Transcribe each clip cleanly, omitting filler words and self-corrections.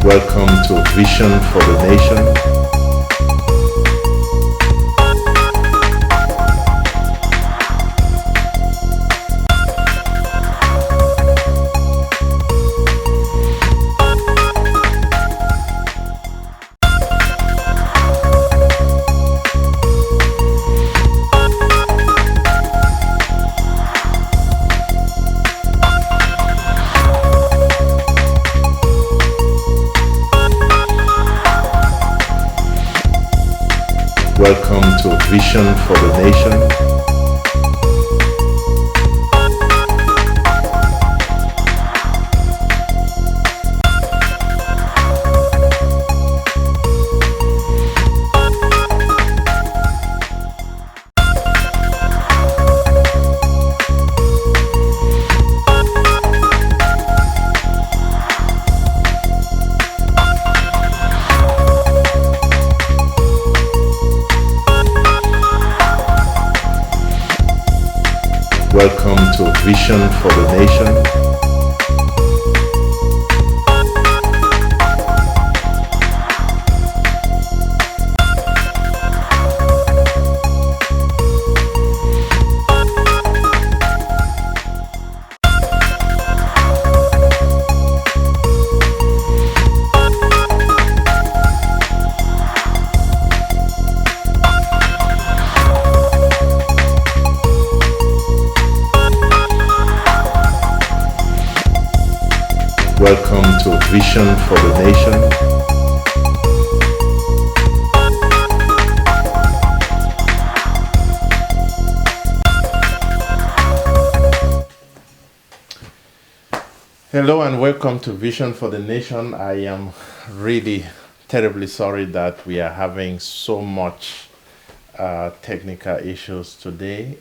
Welcome to Vision for the Nation. Welcome to Vision for the Nation. Welcome to Vision for the Nation. Welcome to Vision for the Nation. Hello and welcome to Vision for the Nation. I am really terribly sorry that we are having so much technical issues today.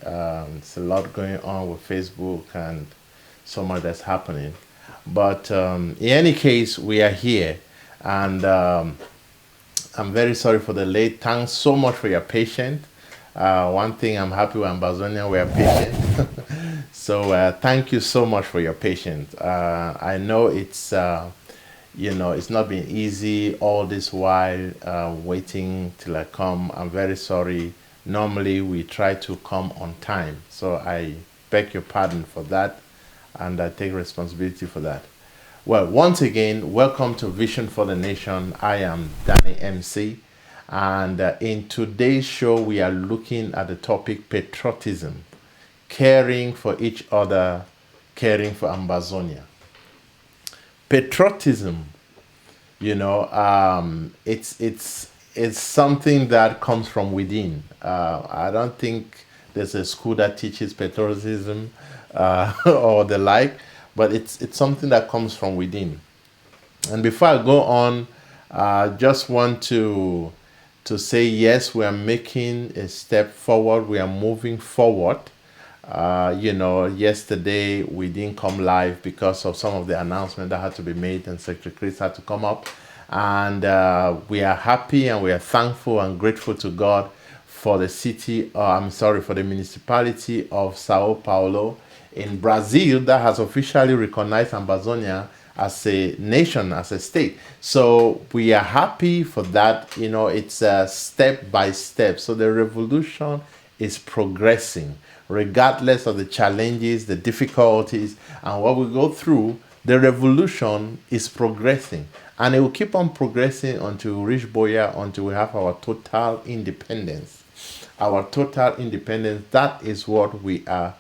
It's a lot going on with Facebook and so much that's happening. But in any case, we are here, and I'm very sorry for the late. Thanks so much for your patience. One thing I'm happy with Ambazonia, we are patient. So thank you so much for your patience. I know it's it's not been easy all this while waiting till I come. I'm very sorry. Normally we try to come on time, so I beg your pardon for that, and I take responsibility for that. Well, once again, welcome to Vision for the Nation. I am Danny MC, and in today's show, we are looking at the topic patriotism, caring for each other, caring for Ambazonia. Patriotism, it's something that comes from within. I don't think there's a school that teaches patriotism or the like, but it's something that comes from within. And before I go on, I just want to say yes, we are making a step forward. We are moving forward. Yesterday we didn't come live because of some of the announcements that had to be made, and Secretary Chris had to come up. And we are happy and we are thankful and grateful to God for the for the municipality of Sao Paulo in Brazil that has officially recognized Ambazonia as a nation, as a state. So we are happy for that. It's a step by step. So the revolution is progressing, regardless of the challenges, the difficulties, and what we go through. The revolution is progressing, and it will keep on progressing until we reach Boya, until we have our total independence. Our total independence, that is what we are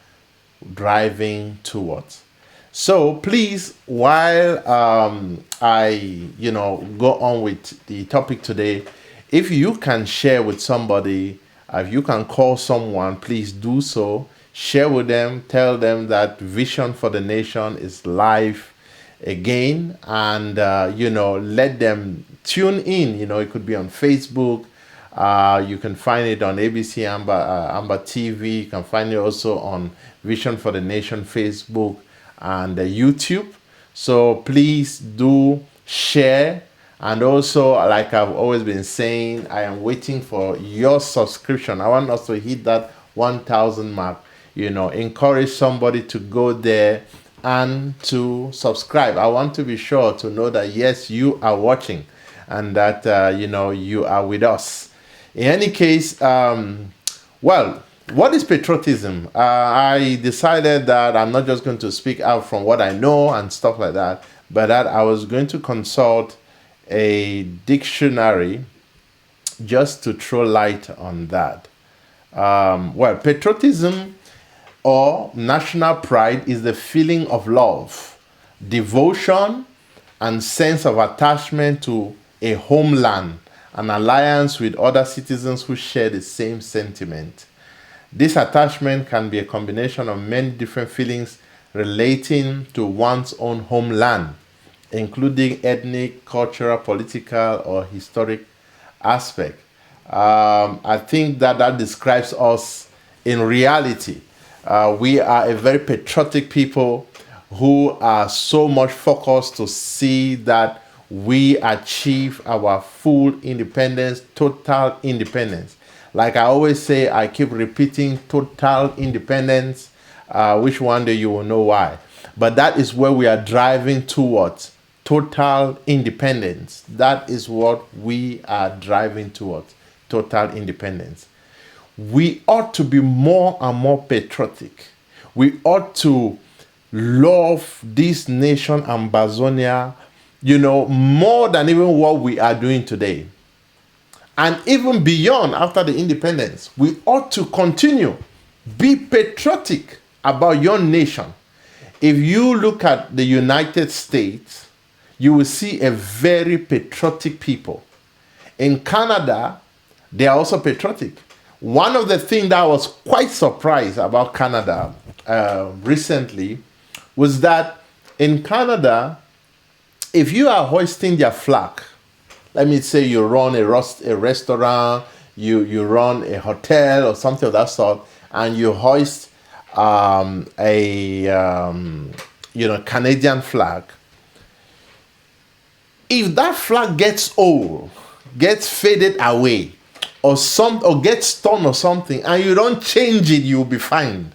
driving towards. So please, while I go on with the topic today, if you can share with somebody, if you can call someone, please do so. Share with them, tell them that Vision for the Nation is live again, and let them tune in. It could be on Facebook. You can find it on ABC Amber TV. You can find it also on Vision for the Nation Facebook and YouTube. So please do share. And also, like I've always been saying, I am waiting for your subscription. I want us to hit that 1,000 mark. Encourage somebody to go there and to subscribe. I want to be sure to know that yes, you are watching and that you are with us. In any case, well, what is patriotism? I decided that I'm not just going to speak out from what I know and stuff like that, but that I was going to consult a dictionary just to throw light on that. Well, patriotism or national pride is the feeling of love, devotion, and sense of attachment to a homeland, an alliance with other citizens who share the same sentiment. This attachment can be a combination of many different feelings relating to one's own homeland, including ethnic, cultural, political, or historic aspect. I think that describes us in reality. We are a very patriotic people who are so much focused to see that we achieve our full independence, total independence. Like I always say, I keep repeating total independence, which one day you will know why. But that is where we are driving towards, total independence. That is what we are driving towards, total independence. We ought to be more and more patriotic. We ought to love this nation, Ambazonia, more than even what we are doing today. And even beyond, after the independence, we ought to continue. Be patriotic about your nation. If you look at the United States, you will see a very patriotic people. In Canada, they are also patriotic. One of the things that I was quite surprised about Canada recently was that in Canada, if you are hoisting their flag, let me say you run a restaurant, you run a hotel or something of that sort, and you hoist Canadian flag. If that flag gets old, gets faded away, or gets torn or something, and you don't change it, you'll be fined.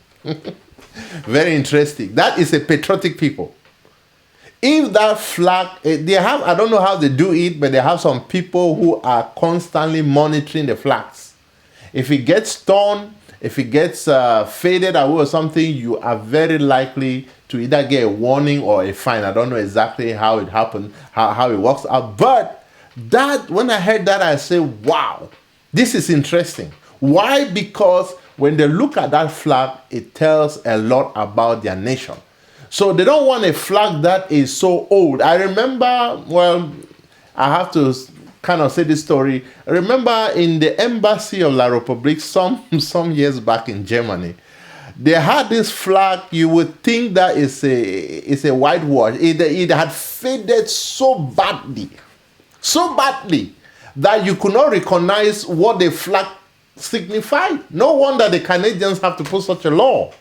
Very interesting. That is a patriotic people. If that flag, they have, I don't know how they do it, but they have some people who are constantly monitoring the flags. If it gets torn, if it gets faded away or something, you are very likely to either get a warning or a fine. I don't know exactly how it happened, how it works out. But that, when I heard that, I said, wow, this is interesting. Why? Because when they look at that flag, it tells a lot about their nation. So they don't want a flag that is so old. I remember, well, I have to kind of say this story. I remember in the embassy of La République some years back in Germany, they had this flag. You would think that it's a whitewash. It had faded so badly that you could not recognize what the flag signified. No wonder the Canadians have to put such a law,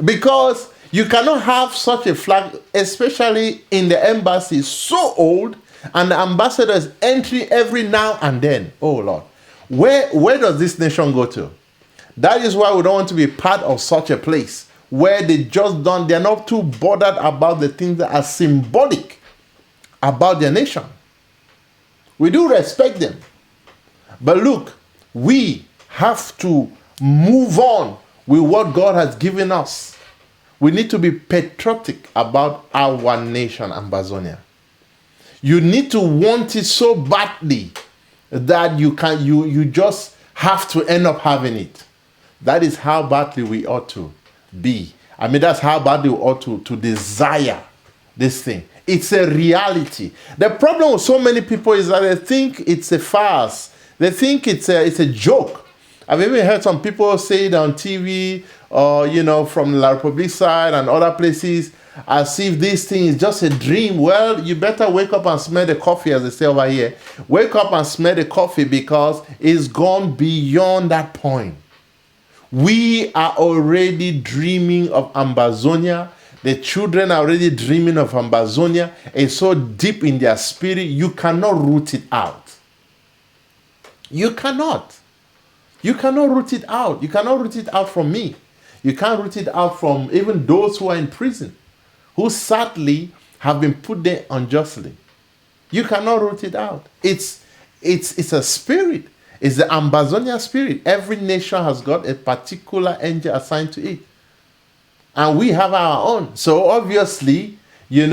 because you cannot have such a flag, especially in the embassy, so old, and the ambassador is entering every now and then. Oh Lord, where does this nation go to? That is why we don't want to be part of such a place where they're not too bothered about the things that are symbolic about their nation. We do respect them, but look, we have to move on with what God has given us. We need to be patriotic about our nation, Ambazonia. You need to want it so badly that you just have to end up having it. That is how badly we ought to be. I mean, that's how badly we ought to desire this thing. It's a reality. The problem with so many people is that they think it's a farce. They think it's a joke. I've even heard some people say it on TV or, from La République side and other places, as if this thing is just a dream. Well, you better wake up and smell the coffee, as they say over here. Wake up and smell the coffee, because it's gone beyond that point. We are already dreaming of Ambazonia. The children are already dreaming of Ambazonia. It's so deep in their spirit, you cannot root it out. You cannot. You cannot root it out. You cannot root it out from me. You can't root it out from even those who are in prison. who sadly have been put there unjustly. You cannot root it out. It's a spirit. It's the Ambazonia spirit. Every nation has got a particular angel assigned to it. And we have our own. So obviously, you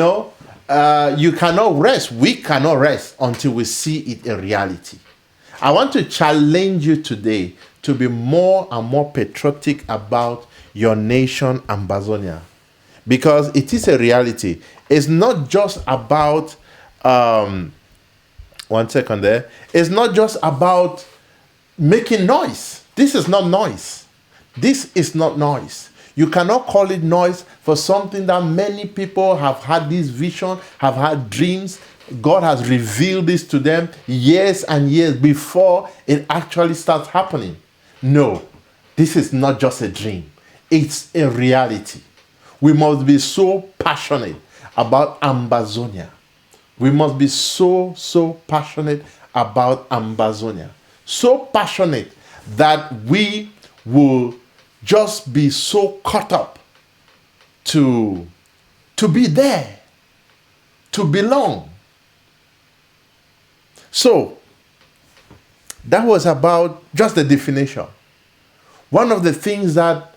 cannot rest. We cannot rest until we see it in reality. I want to challenge you today to be more and more patriotic about your nation, Ambazonia, because it is a reality. It's not just about, one second there. It's not just about making noise. This is not noise. This is not noise. You cannot call it noise for something that many people have had this vision, have had dreams. God has revealed this to them years and years before it actually starts happening. No, this is not just a dream. It's a reality. We must be so passionate about Ambazonia. We must be so passionate about Ambazonia. So passionate that we will just be so caught up to be there, to belong. So, that was about just the definition. One of the things that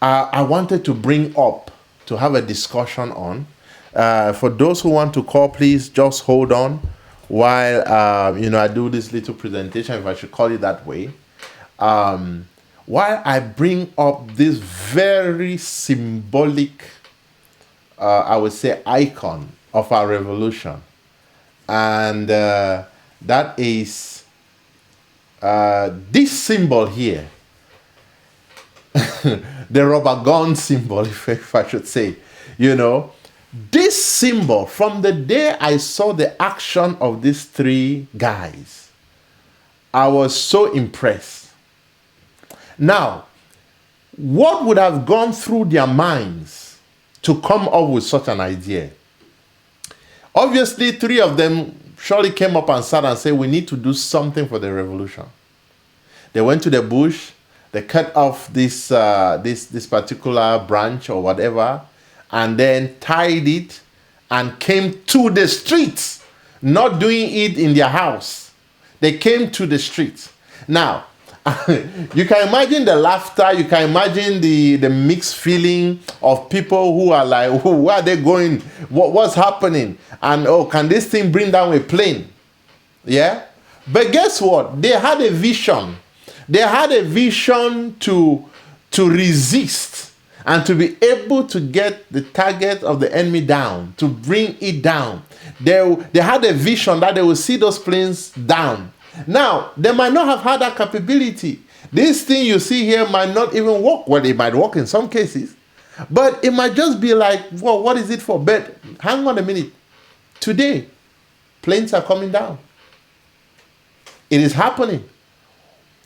I wanted to bring up to have a discussion on, for those who want to call, please just hold on while I do this little presentation, if I should call it that way. While I bring up this very symbolic, I would say, icon of our revolution, and that is this symbol here, the rubber gun symbol, if I should say. This symbol, from the day I saw the action of these three guys, I was so impressed. Now, what would have gone through their minds to come up with such an idea? Obviously, three of them surely came up and sat and said, we need to do something for the revolution. They went to the bush, they cut off this particular branch or whatever, and then tied it and came to the streets, not doing it in their house. They came to the streets. Now, you can imagine the laughter, you can imagine the mixed feeling of people who are like, where are they going? What's happening? And, can this thing bring down a plane? Yeah? But guess what? They had a vision. They had a vision to resist and to be able to get the target of the enemy down, to bring it down. They had a vision that they will see those planes down. Now, they might not have had that capability. This thing you see here might not even work. Well, it might work in some cases. But it might just be like, well, what is it for? But hang on a minute. Today, planes are coming down. It is happening.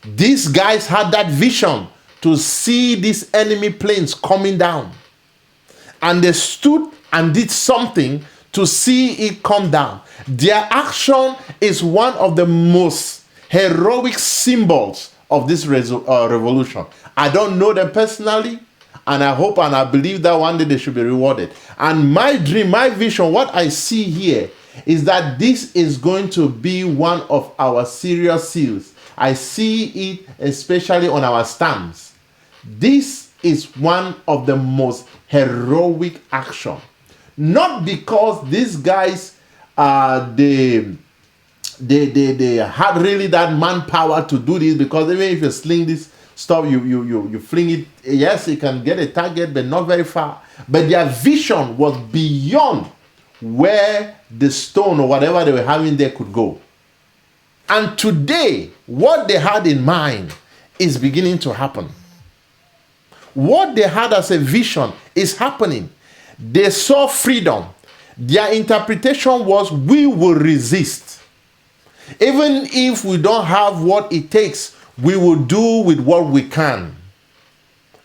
These guys had that vision to see these enemy planes coming down. And they stood and did something to see it come down. Their action is one of the most heroic symbols of this revolution. I don't know them personally, and I hope and I believe that one day they should be rewarded. And my dream, my vision, what I see here is that this is going to be one of our serious seals. I see it especially on our stamps. This is one of the most heroic action. Not because these guys, they had really that manpower to do this, because even if you sling this stuff, you fling it, yes, it can get a target, but not very far. But their vision was beyond where the stone or whatever they were having there could go. And today, what they had in mind is beginning to happen. What they had as a vision is happening. They saw freedom. Their interpretation was, we will resist. Even if we don't have what it takes, we will do with what we can.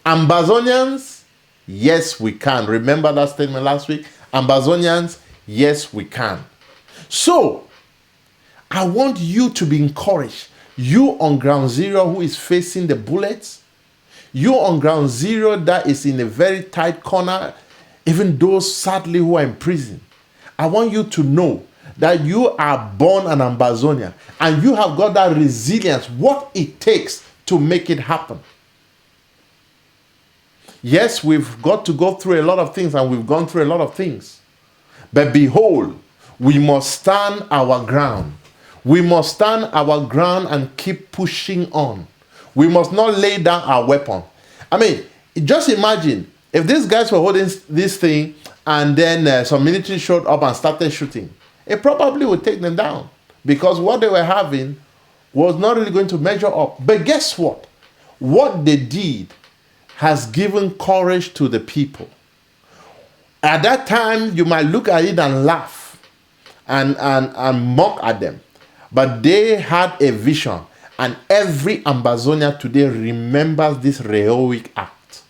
Ambazonians, yes, we can. Remember that statement last week? Ambazonians, yes, we can. So, I want you to be encouraged. You on ground zero who is facing the bullets, you on ground zero that is in a very tight corner, even those sadly who are in prison. I want you to know that you are born an Ambazonia and you have got that resilience, what it takes to make it happen. Yes, we've got to go through a lot of things and we've gone through a lot of things. But behold, we must stand our ground. We must stand our ground and keep pushing on. We must not lay down our weapon. I mean, just imagine if these guys were holding this thing and then some military showed up and started shooting. It probably would take them down because what they were having was not really going to measure up. But guess what? What they did has given courage to the people. At that time, you might look at it and laugh and mock at them. But they had a vision, and every Ambazonia today remembers this heroic act.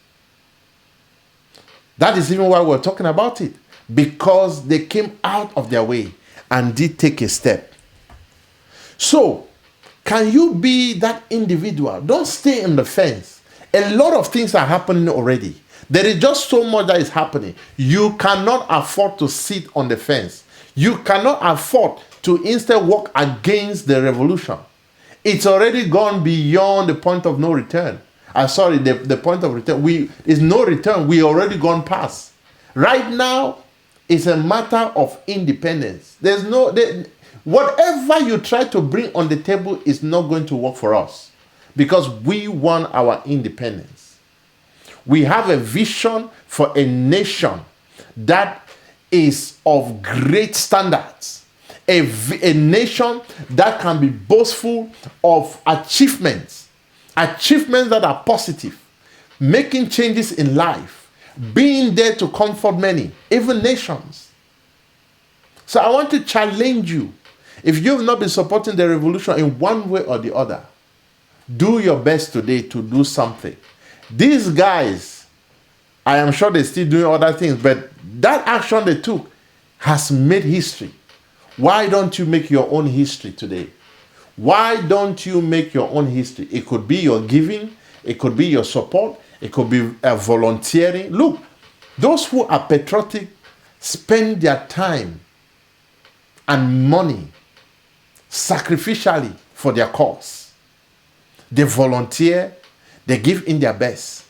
That is even why we're talking about it, because they came out of their way and did take a step. So, can you be that individual? Don't stay on the fence. A lot of things are happening already. There is just so much that is happening. You cannot afford to sit on the fence. You cannot afford to instead work against the revolution. It's already gone beyond the point of no return. The point of return. Is no return. We already gone past. Right now, it's a matter of independence. Whatever you try to bring on the table is not going to work for us because we want our independence. We have a vision for a nation that is of great standards. A nation that can be boastful of achievements that are positive, making changes in life, being there to comfort many, even nations. So I want to challenge you. If you've not been supporting the revolution in one way or the other, do your best today to do something. These guys, I am sure they're still doing other things, but that action they took has made history. Why don't you make your own history today? Why don't you make your own history? It could be your giving. It could be your support. It could be volunteering. Look, those who are patriotic spend their time and money sacrificially for their cause. They volunteer. They give in their best.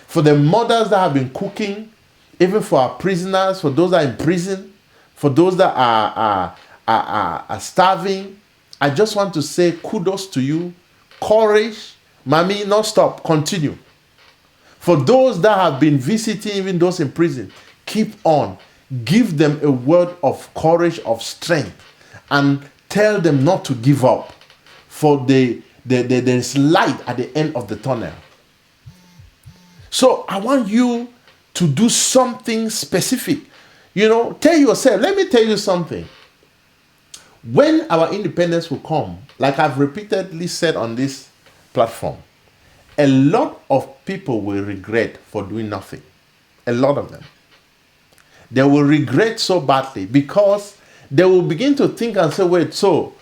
For the mothers that have been cooking, even for our prisoners, for those that are in prison, for those that are starving, I just want to say kudos to you. Courage. Mommy, not stop. Continue. For those that have been visiting, even those in prison, keep on. Give them a word of courage, of strength, and tell them not to give up. For there's light at the end of the tunnel. So I want you to do something specific. Tell yourself, let me tell you something. When our independence will come, like I've repeatedly said on this platform, a lot of people will regret for doing nothing. A lot of them. They will regret so badly because they will begin to think and say, wait, so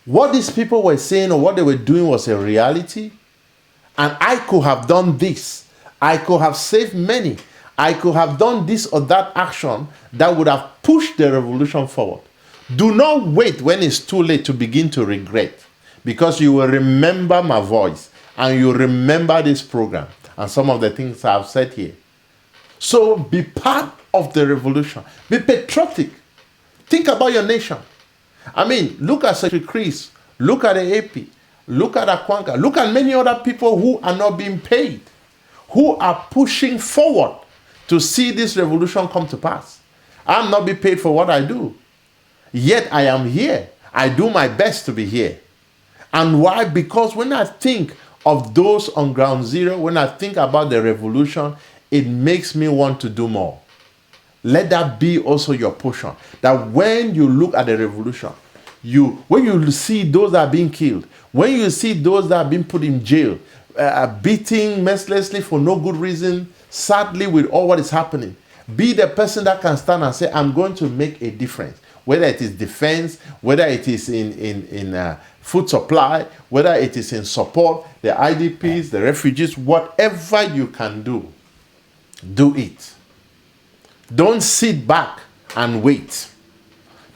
what these people were saying or what they were doing was a reality? And I could have done this. I could have saved many. I could have done this or that action that would have pushed the revolution forward. Do not wait when it's too late to begin to regret, because you will remember my voice and you remember this program and some of the things I've said here. So be part of the revolution. Be patriotic. Think about your nation. I mean, look at Secretary Chris, look at the AP, look at Akwanka, look at many other people who are not being paid, who are pushing forward to see this revolution come to pass. I'm not being paid for what I do. Yet I am here. I do my best to be here. And why? Because when I think of those on ground zero, when I think about the revolution, it makes me want to do more. Let that be also your portion. That when you look at the revolution, when you see those that are being killed, when you see those that are being put in jail, beating mercilessly for no good reason, sadly with all what is happening, be the person that can stand and say, I'm going to make a difference. Whether it is defense, whether it is in food supply, whether it is in support, the IDPs, the refugees, whatever you can do, do it. Don't sit back and wait.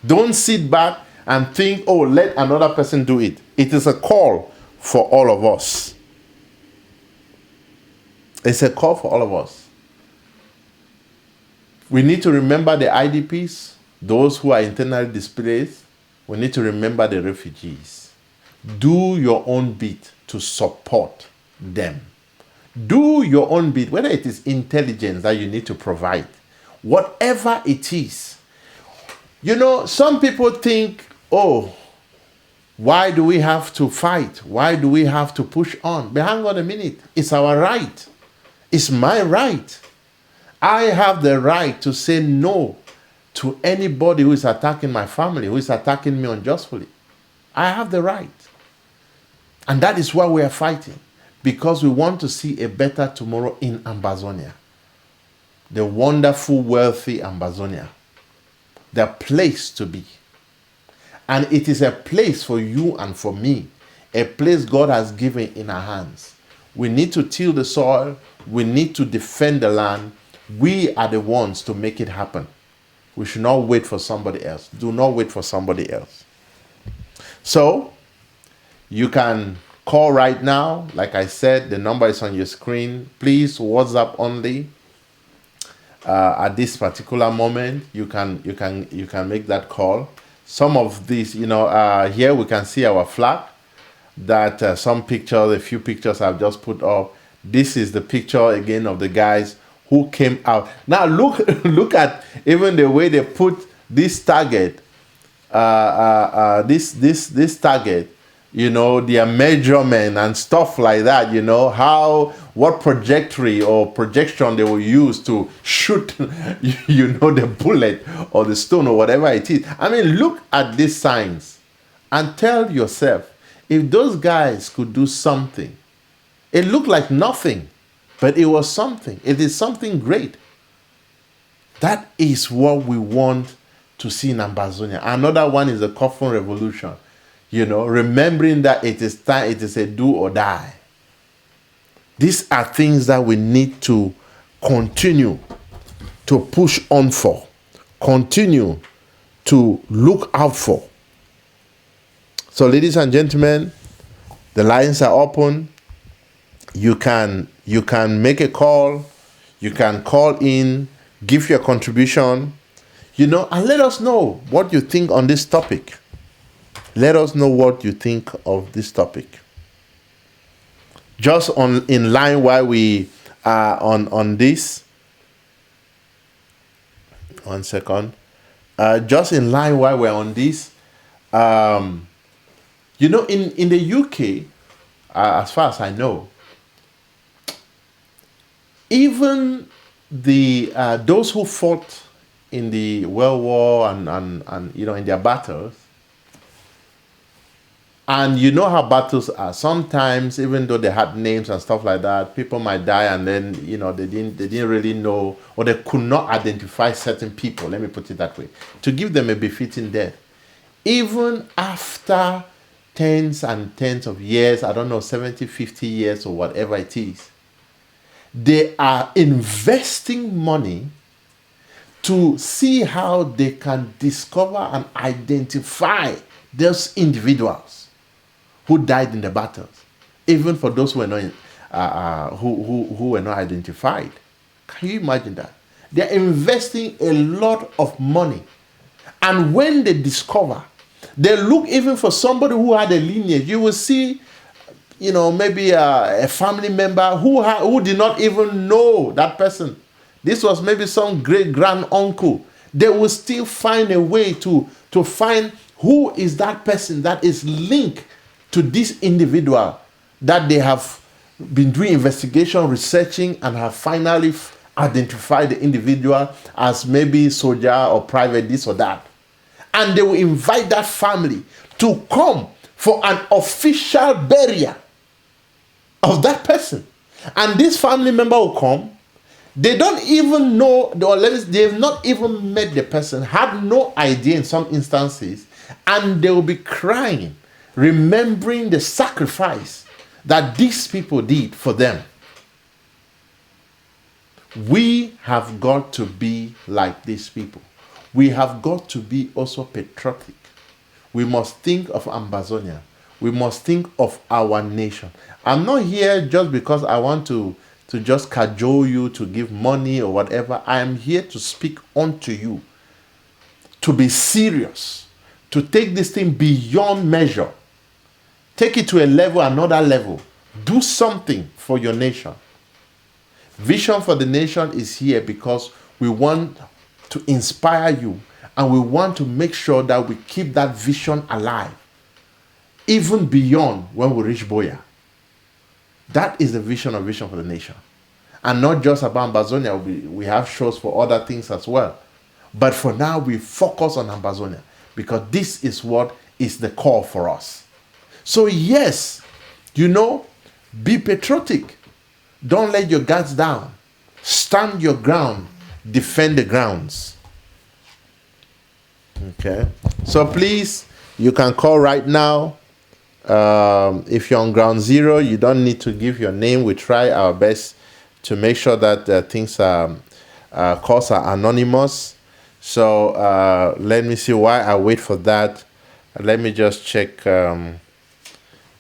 Don't sit back and think, oh, let another person do it. It is a call for all of us. It's a call for all of us. We need to remember the IDPs, those who are internally displaced. We need to remember the refugees. Do your own bit to support them. Do your own bit, whether it is intelligence that you need to provide, whatever it is. You know, some people think, oh, why do we have to fight? Why do we have to push on? But hang on a minute. It's our right. It's my right. I have the right to say no to anybody who is attacking my family, who is attacking me unjustly. I have the right. And that is why we are fighting. Because we want to see a better tomorrow in Ambazonia. The wonderful, wealthy Ambazonia. The place to be. And it is a place for you and for me. A place God has given in our hands. We need to till the soil. We need to defend the land. We are the ones to make it happen. We should not wait for somebody else. Do not wait for somebody else. So, you can call right now. Like I said, the number is on your screen. Please, WhatsApp only. At this particular moment, you can make that call. Some of these, here we can see our flag. That some pictures, a few pictures I've just put up. This is the picture again of the guys who came out. Now look at even the way they put this target. This target. Their measurement and stuff like that, what trajectory or projection they will use to shoot, the bullet or the stone or whatever it is. I mean, look at these signs and tell yourself, if those guys could do something, it looked like nothing, but it was something. It is something great. That is what we want to see in Ambazonia. Another one is the coffin revolution. Remembering that it is time, it is a do or die. These are things that we need to continue to push on for, continue to look out for. So, ladies and gentlemen, the lines are open. You can make a call. You can call in, give your contribution, and let us know what you think on this topic. Let us know what you think of this topic. Just in line while we are on this. 1 second. Just in line while we're on this. In the UK, as far as I know, even the those who fought in the World War and in their battles. And you know how battles are. Sometimes, even though they had names and stuff like that, people might die and then, they didn't really know, or they could not identify certain people, let me put it that way, to give them a befitting death. Even after tens and tens of years, I don't know, 70, 50 years or whatever it is, they are investing money to see how they can discover and identify those individuals who died in the battles, even for those who were not who were not identified. Can you imagine that? They are investing a lot of money, and when they discover, they look even for somebody who had a lineage. You will see, maybe a family member who did not even know that person. This was maybe some great grand uncle. They will still find a way to find who is that person that is linked to this individual that they have been doing investigation, researching, and have finally identified the individual as maybe soldier or private, this or that. And they will invite that family to come for an official burial of that person. And this family member will come. They don't even know, or they've not even met the person, had no idea in some instances, and they will be crying, remembering the sacrifice that these people did for them. We have got to be like these people. We have got to be also patriotic. We must think of Ambazonia. We must think of our nation. I'm not here just because I want to just cajole you to give money or whatever. I am here to speak unto you, to be serious, to take this thing beyond measure. Take it to a level, another level. Do something for your nation. Vision for the Nation is here because we want to inspire you, and we want to make sure that we keep that vision alive, even beyond when we reach Boya. That is the vision for the Nation. And not just about Ambazonia, we have shows for other things as well. But for now, we focus on Ambazonia because this is what is the core for us. So yes, be patriotic. Don't let your guards down. Stand your ground. Defend the grounds. Okay. So please, you can call right now. If you're on ground zero, you don't need to give your name. We try our best to make sure that things calls are anonymous. So let me see why I wait for that. Let me just check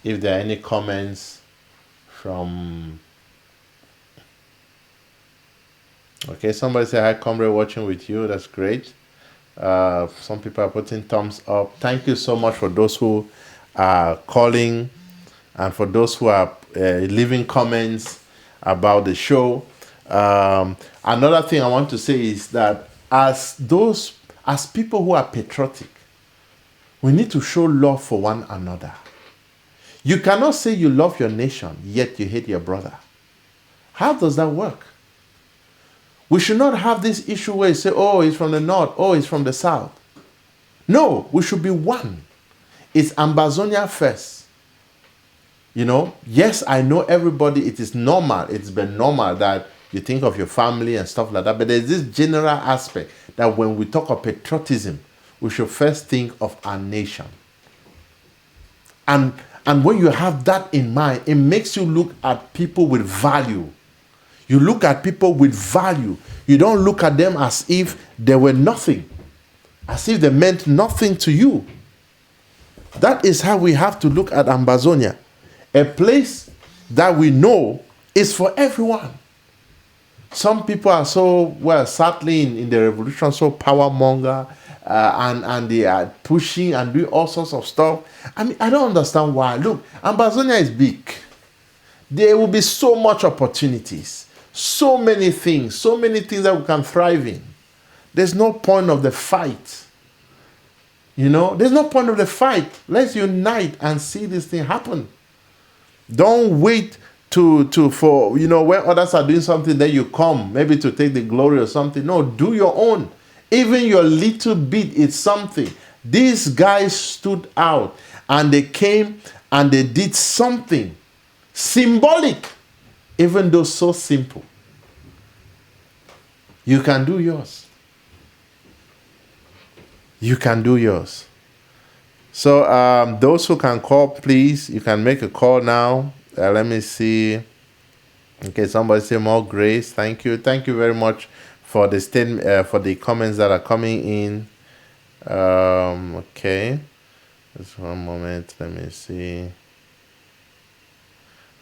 if there are any comments from. Okay, somebody say hi, comrade, watching with you. That's great. Some people are putting thumbs up. Thank you so much for those who are calling and for those who are leaving comments about the show. Another thing I want to say is that as people who are patriotic, we need to show love for one another. You cannot say you love your nation, yet you hate your brother. How does that work? We should not have this issue where you say, oh, it's from the north, oh, it's from the south. No, we should be one. It's Ambazonia first. Yes, I know everybody, it is normal. It's been normal that you think of your family and stuff like that. But there's this general aspect that when we talk of patriotism, we should first think of our nation. And when you have that in mind, it makes you look at people with value. You look at people with value. You don't look at them as if they were nothing, as if they meant nothing to you. That is how we have to look at Ambazonia, a place that we know is for everyone. Some people are so, sadly in the revolution, so power monger, and they are pushing and doing all sorts of stuff. I mean, I don't understand why. Look, Ambazonia is big. There will be so much opportunities. So many things that we can thrive in. There's no point of the fight. There's no point of the fight. Let's unite and see this thing happen. Don't wait for when others are doing something, then you come maybe to take the glory or something. No, do your own. Even your little bit is something. These guys stood out and they came and they did something symbolic. Even though so simple. You can do yours. You can do yours. So those who can call, please, you can make a call now. Let me see. Okay, somebody say more grace. Thank you. Thank you very much for the statement, for the comments that are coming in. Okay. Just one moment. Let me see.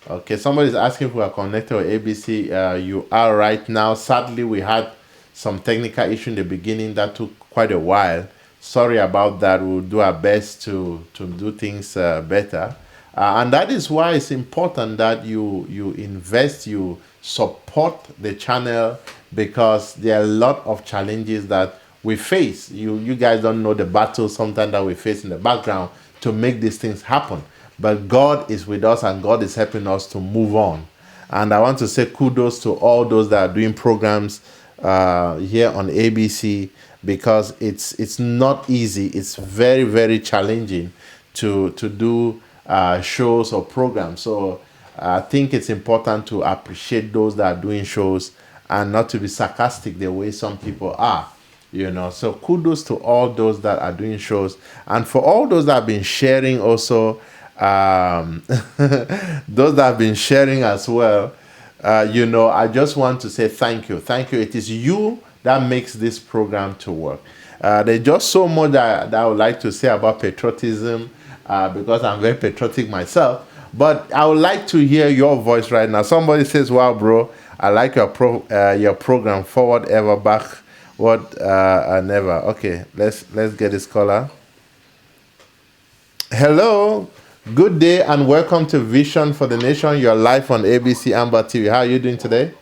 Okay, somebody's asking if we are connected with ABC. You are right now. Sadly, we had some technical issue in the beginning that took quite a while. Sorry about that. We'll do our best to do things better. And that is why it's important that you invest, you support the channel, because there are a lot of challenges that we face. You guys don't know the battle sometimes that we face in the background to make these things happen. But God is with us and God is helping us to move on. And I want to say kudos to all those that are doing programs here on ABC, because it's not easy. It's very, very challenging to do shows or programs. So I think it's important to appreciate those that are doing shows and not to be sarcastic the way some people are. So kudos to all those that are doing shows, and for all those that have been sharing also. Those that have been sharing as well, I just want to say thank you. Thank you. It is you that makes this program to work. There's just so much that I would like to say about patriotism because I'm very patriotic myself. But I would like to hear your voice right now. Somebody says, "Wow, bro, I like your program. Forward ever, backward never." Okay, let's get this caller. Hello, good day, and welcome to Vision for the Nation. You're live on ABC Amber TV. How are you doing today?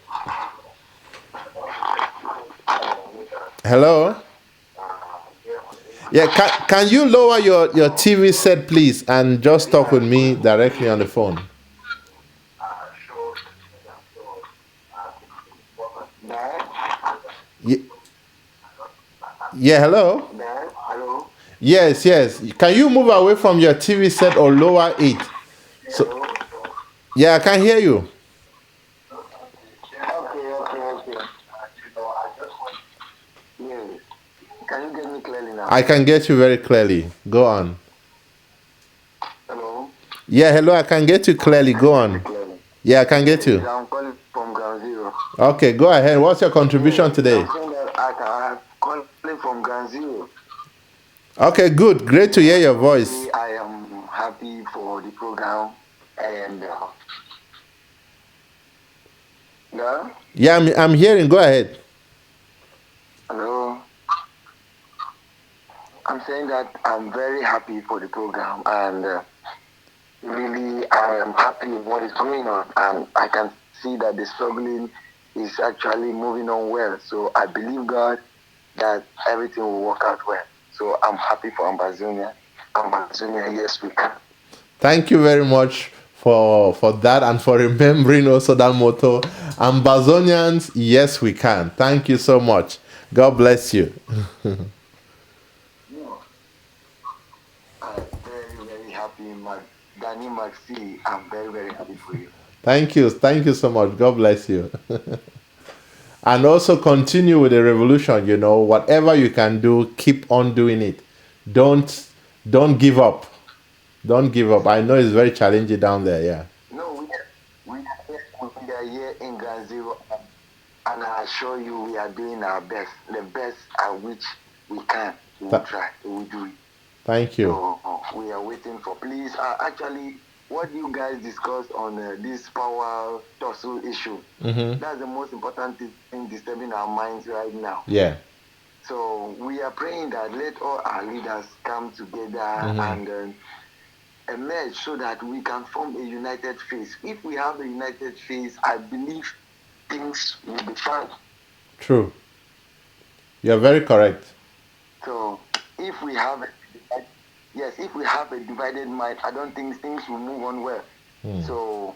Hello. Yeah, can you lower your TV set, please, and just talk with me directly on the phone? Ye- Yeah, hello? Yes, yes. Can you move away from your TV set or lower it? So, yeah, I can hear you. Yes. Can you get me clearly now? I can get you very clearly. Go on. Hello? Yeah, hello, I can get you clearly. Go on. Clearly. Yeah, I can get you. I'm calling from Ground Zero. Okay, go ahead. What's your contribution today? I'm saying that I'm calling from Ground Zero. Okay, good. Great to hear your voice. I am happy for the program and yeah. Yeah, I'm hearing. Go ahead. Hello. I'm saying that I'm very happy for the program and really I am happy with what is going on and I can see that the struggling is actually moving on well. So I believe God that everything will work out well. So I'm happy for Ambazonia. Ambazonia, yes, we can. Thank you very much for that and for remembering also that motto. Ambazonians, yes, we can. Thank you so much. God bless you. I'm very, very happy, Danny Maxi. I'm very, very happy for you. Thank you. Thank you so much. God bless you. And also continue with the revolution. Whatever you can do, keep on doing it. Don't give up. Don't give up. I know it's very challenging down there. Yeah. No, we are here in Ground Zero, and I assure you, we are doing our best, the best at which we can. We will try. We will do it. Thank you. So we are waiting for. Please, actually, what you guys discussed on this power tussle issue, that's the most important thing disturbing our minds right now. Yeah. So we are praying that let all our leaders come together and emerge so that we can form a united face. If we have a united face, I believe things will be fine. True. You're very correct. So if we have a divided mind, I don't think things will move on well. So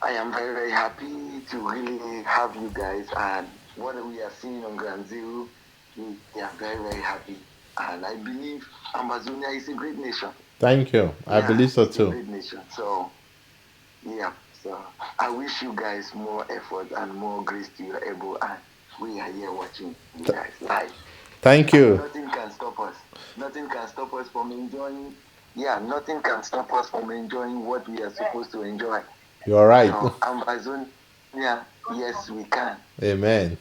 I am very, very happy to really have you guys, and what we are seeing on Ground Zero, we are very, very happy. And I believe Ambazonia is a great nation. Thank you. I believe so too. It's a great nation. So yeah. So I wish you guys more effort and more grace to your able, and we are here watching you guys live. Thank you. And nothing can stop us. Nothing can stop us from enjoying. Yeah, nothing can stop us from enjoying what we are supposed to enjoy. You're right. So, Ambazonia, yes, we can. Amen.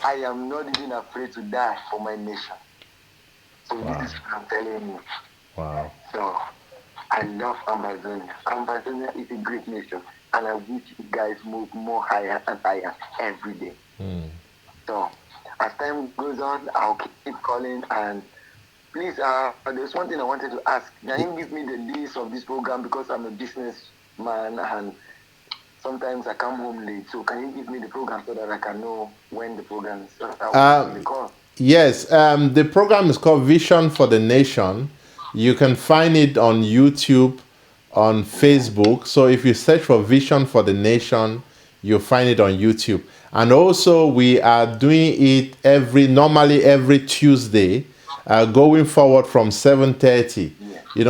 I am not even afraid to die for my nation. So this is what I'm telling you. Wow. So I love Ambazonia. Ambazonia is a great nation, and I wish you guys move more higher and higher every day. So as time goes on, I'll keep calling, and please, there's one thing I wanted to ask. Can you give me the list of this program, because I'm a businessman and sometimes I come home late. So can you give me the program so that I can know when the program is? Yes, the program is called Vision for the Nation. You can find it on YouTube, on Facebook. So if you search for Vision for the Nation, you'll find it on YouTube. And also we are doing it normally every Tuesday, going forward from 7:30.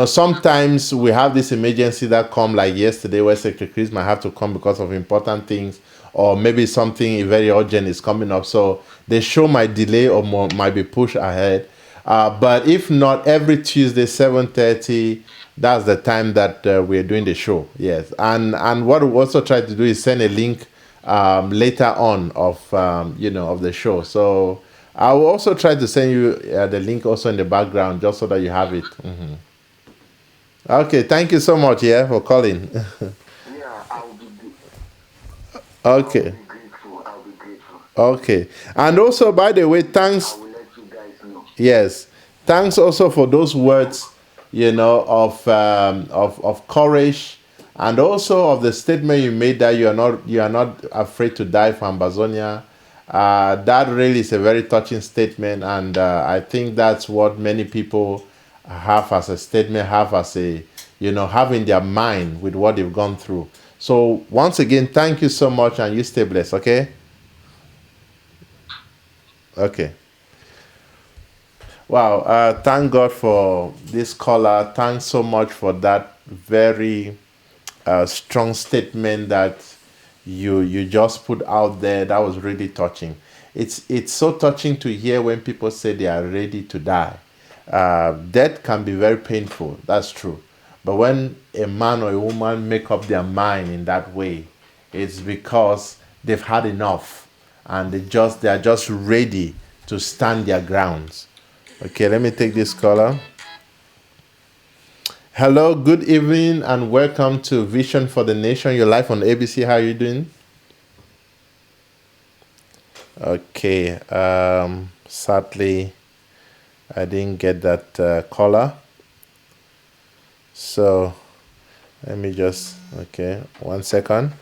Sometimes we have this emergency that come, like yesterday, where Secretary Chris might have to come because of important things, or maybe something very urgent is coming up. So the show might delay or might be pushed ahead. But if not, every Tuesday 7:30, that's the time that we're doing the show. Yes, and what we also try to do is send a link later on of of the show. So I will also try to send you the link also in the background just so that you have it. Okay, thank you so much, yeah, for calling. Yeah, Okay, be grateful. I'll be grateful. okay, and also by the way, I thanks. will let you guys know. Yes, thanks also for those words, of courage, and also of the statement you made that you are not afraid to die for Ambazonia. That really is a very touching statement, and I think that's what many people have as a statement, have as a have in their mind with what they've gone through. So once again, thank you so much, and you stay blessed. Okay. Okay. Wow, thank God for this caller. Thanks so much for that very strong statement that you just put out there. That was really touching. It's so touching to hear when people say they are ready to die. Death can be very painful. That's true. But when a man or a woman make up their mind in that way, it's because they've had enough, and they are just ready to stand their grounds. Okay, let me take this caller. Hello, good evening, and welcome to Vision for the Nation. Your life on ABC. How are you doing? Okay. Sadly, I didn't get that caller. So let me just. Okay, 1 second.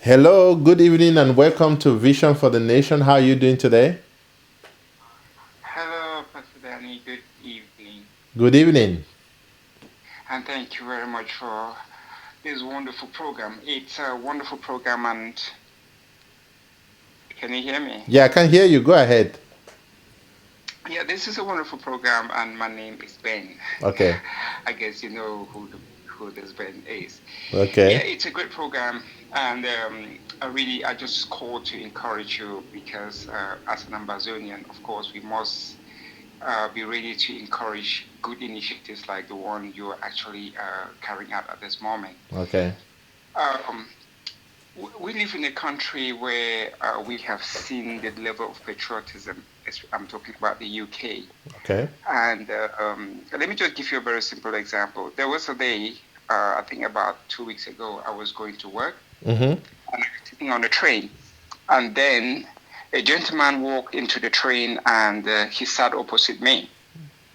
Hello, good evening, and welcome to Vision for the Nation. How are you doing today? Hello, Pastor Danny. Good evening. Good evening. And thank you very much for this wonderful program. It's a wonderful program, and can you hear me? Yeah, I can hear you. Go ahead. Yeah, this is a wonderful program, and my name is Ben. Okay. I guess you know who this Ben is. Okay. Yeah, it's a great program, and I just called to encourage you because as an Ambazonian, of course, we must be ready to encourage good initiatives like the one you're actually carrying out at this moment. Okay. Um, we live in a country where we have seen the level of patriotism. I'm talking about the UK. Okay. And let me just give you a very simple example. There was a day, I think about 2 weeks ago, I was going to work, Mm-hmm. and I was sitting on the train. And then a gentleman walked into the train, and he sat opposite me.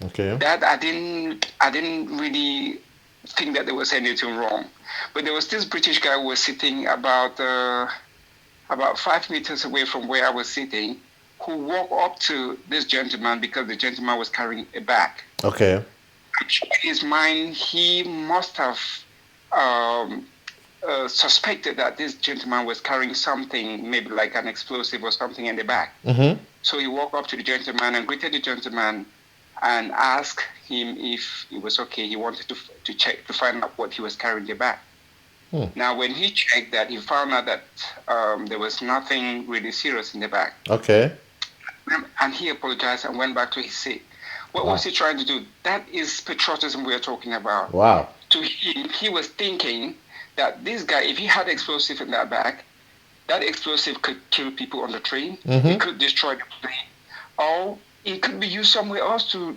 Okay. That I didn't really think that there was anything wrong, but there was this British guy who was sitting about 5 meters away from where I was sitting, who walked up to this gentleman because the gentleman was carrying a bag. Okay. I'm sure in his mind he must have um, suspected that this gentleman was carrying something, maybe like an explosive or something in the bag. Mm-hmm. So he walked up to the gentleman and greeted the gentleman and asked him if it was okay. He wanted to check to find out what he was carrying in the bag. Now, when he checked that, he found out that there was nothing really serious in the bag. Okay. And he apologized and went back to his seat. What was he trying to do? That is patriotism we are talking about. Wow. To him, he was thinking that this guy, if he had explosive in that bag, that explosive could kill people on the train. Mm-hmm. It could destroy the plane, or it could be used somewhere else to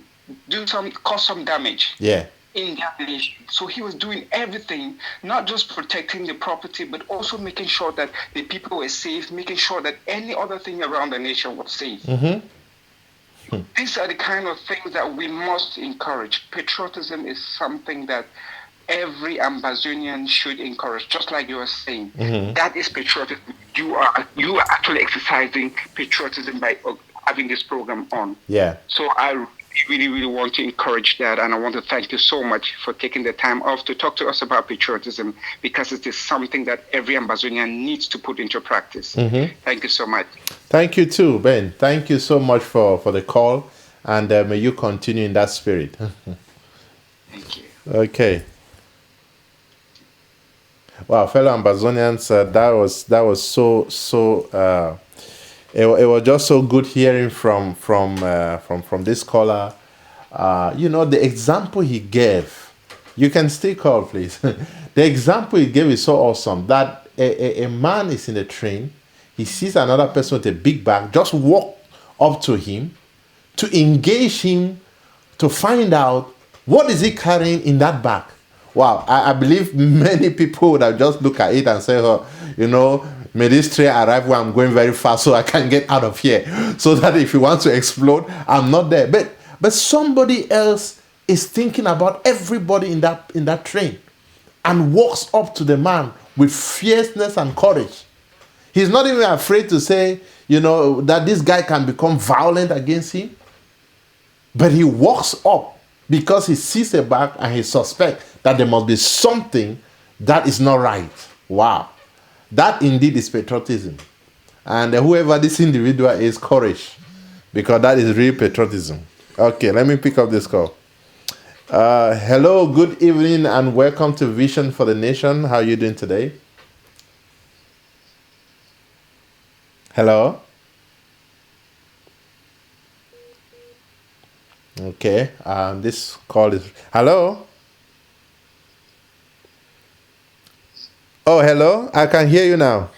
cause some damage. Yeah. In that nation. So he was doing everything, not just protecting the property, but also making sure that the people were safe, making sure that any other thing around the nation was safe. Mm-hmm. These are the kind of things that we must encourage. Patriotism is something that every Ambazonian should encourage, just like you were saying. Mm-hmm. That is patriotism. You are actually exercising patriotism by having this program on. Yeah. So I really, really want to encourage that, and I want to thank you so much for taking the time off to talk to us about patriotism, because it is something that every Ambazonian needs to put into practice. Mm-hmm. Thank you so much. Thank you too, Ben. Thank you so much for the call, and may you continue in that spirit. Thank you. Okay. Wow, fellow Ambazonians, that was so it was just so good hearing from this caller. The example he gave. You can still call, please. The example he gave is so awesome that a man is in a train. He sees another person with a big bag. Just walk up to him to engage him to find out what is he carrying in that bag. Wow, I believe many people would have just looked at it and said, oh, may this train arrive where I'm going very fast so I can get out of here. So that if he wants to explode, I'm not there. But somebody else is thinking about everybody in that train and walks up to the man with fierceness and courage. He's not even afraid to say, that this guy can become violent against him. But he walks up because he sees a bag and he suspects that there must be something that is not right. Wow. That indeed is patriotism. And whoever this individual is, courage. Because that is real patriotism. Okay, let me pick up this call. Hello, good evening, and welcome to Vision for the Nation. How are you doing today? Hello? Okay, this call is... Hello? Oh, hello? I can hear you now.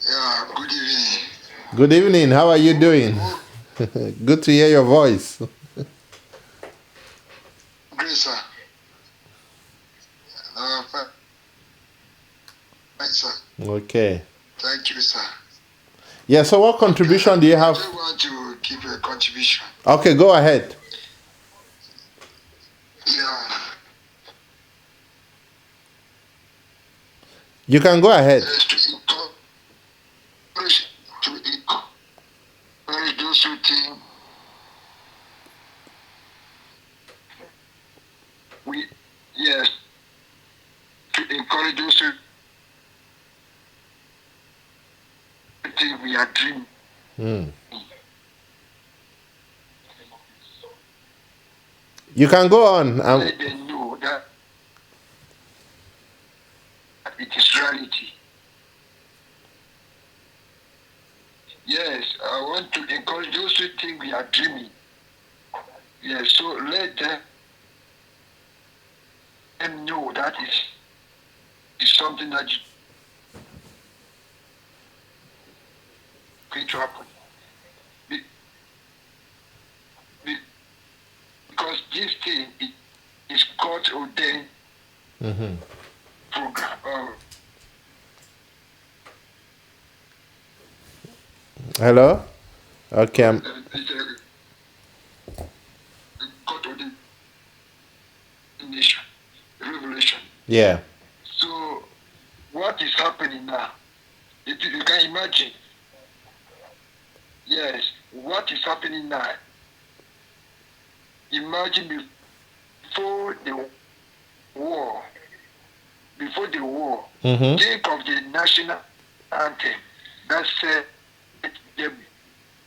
Yeah, good evening. Good evening. How are you doing? Good to hear your voice. Great, sir. Fine, sir. Okay. Thank you, sir. Yeah, so what contribution do you have? I just want to give a contribution. Okay, go ahead. Yeah. You can go ahead. To encourage those who think to encourage those who think we are dreaming. You can go on. Let them know that it is reality. Yes, I want to encourage those who think we are dreaming. Yes, so let them know that is something that is going to happen. Because this thing is God ordained program. Hello? Okay. God ordained nation, revelation. Yeah. So, what is happening now? You can imagine. Yes, what is happening now? Imagine before the war. Think of the national anthem that said they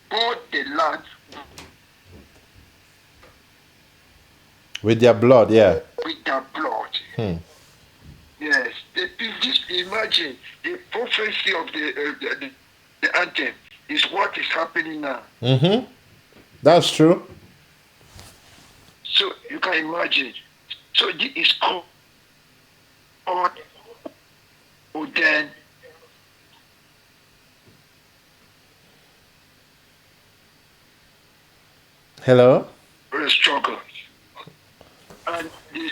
bought the land with their blood, yeah. With their blood. Yes, just imagine the prophecy of the anthem is what is happening now. That's true. So you can imagine. So this is called ordained. Hello? Struggle. And there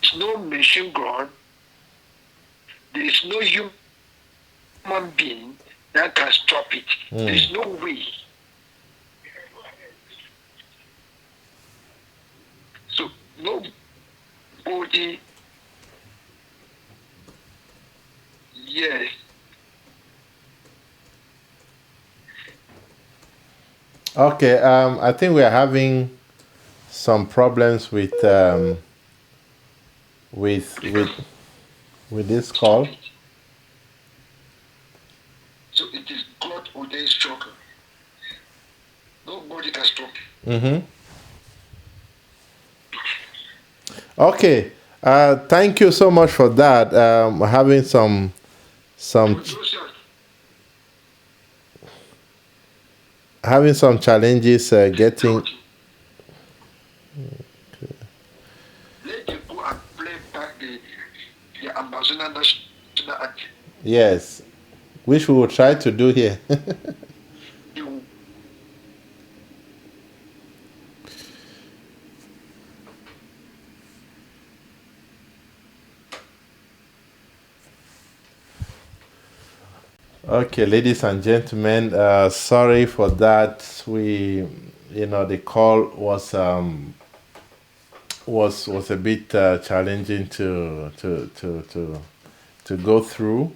is no machine gun. There is no human being that can stop it. There is no way. So nobody, yes. Okay, I think we are having some problems with this call. So it is God ordained struggle. Nobody can stop it. Okay. Thank you so much for that. Having some having some challenges getting. Let them go and play back the Ambazonia national anthem. Yes, which we will try to do here. You Okay, ladies and gentlemen, sorry for that. The call was a bit challenging to go through.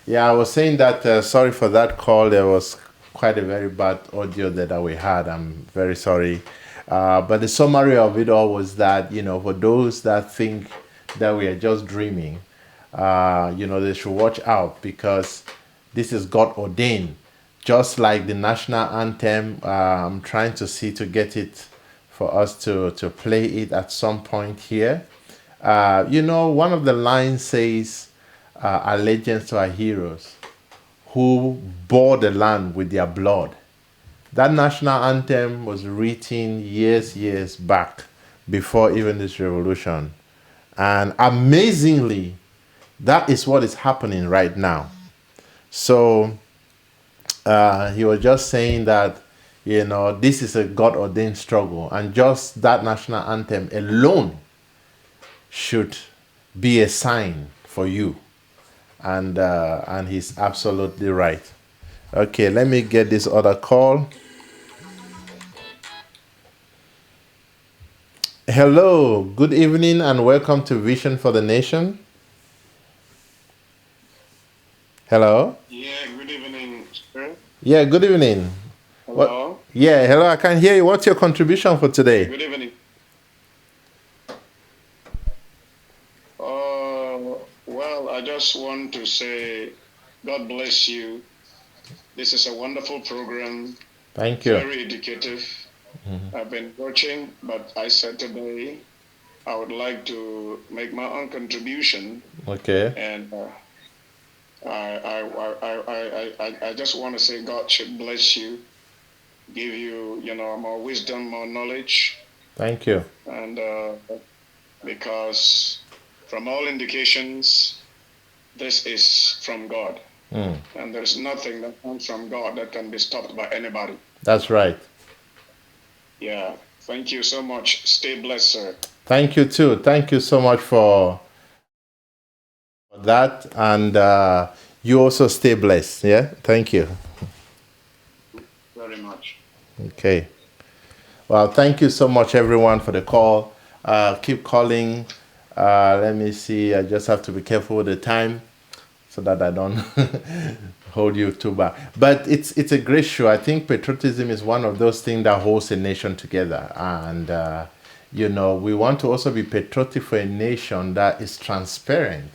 Yeah, I was saying that sorry for that call. There was quite a very bad audio that we had. I'm very sorry. But the summary of it all was that, for those that think that we are just dreaming, they should watch out because this is God ordained. Just like the national anthem, I'm trying to see to get it for us to play it at some point here. One of the lines says, allegiance to our heroes who bore the land with their blood. That national anthem was written years back before even this revolution. And amazingly, that is what is happening right now. So he was just saying that, this is a God ordained struggle. And just that national anthem alone should be a sign for you. And he's absolutely right. Okay, let me get this other call. Hello, good evening, and welcome to Vision for the Nation. Hello. Yeah, good evening, sir. Yeah, good evening. Hello. What? Yeah, hello. I can hear you. What's your contribution for today? Good evening. Well, I just want to say, God bless you. This is a wonderful program. Thank you. Very educative. I've been watching, but I said today I would like to make my own contribution. Okay. And I just want to say God should bless you, give you, more wisdom, more knowledge. Thank you. And because from all indications, this is from God. And there's nothing that comes from God that can be stopped by anybody. That's right. Yeah. Thank you so much. Stay blessed, sir. Thank you too. Thank you so much for that. And you also stay blessed. Yeah. Thank you. Very much. Okay. Well, thank you so much, everyone, for the call. Keep calling. Let me see. I just have to be careful with the time so that I don't hold you too back. But it's a great show. I think patriotism is one of those things that holds a nation together. And, we want to also be patriotic for a nation that is transparent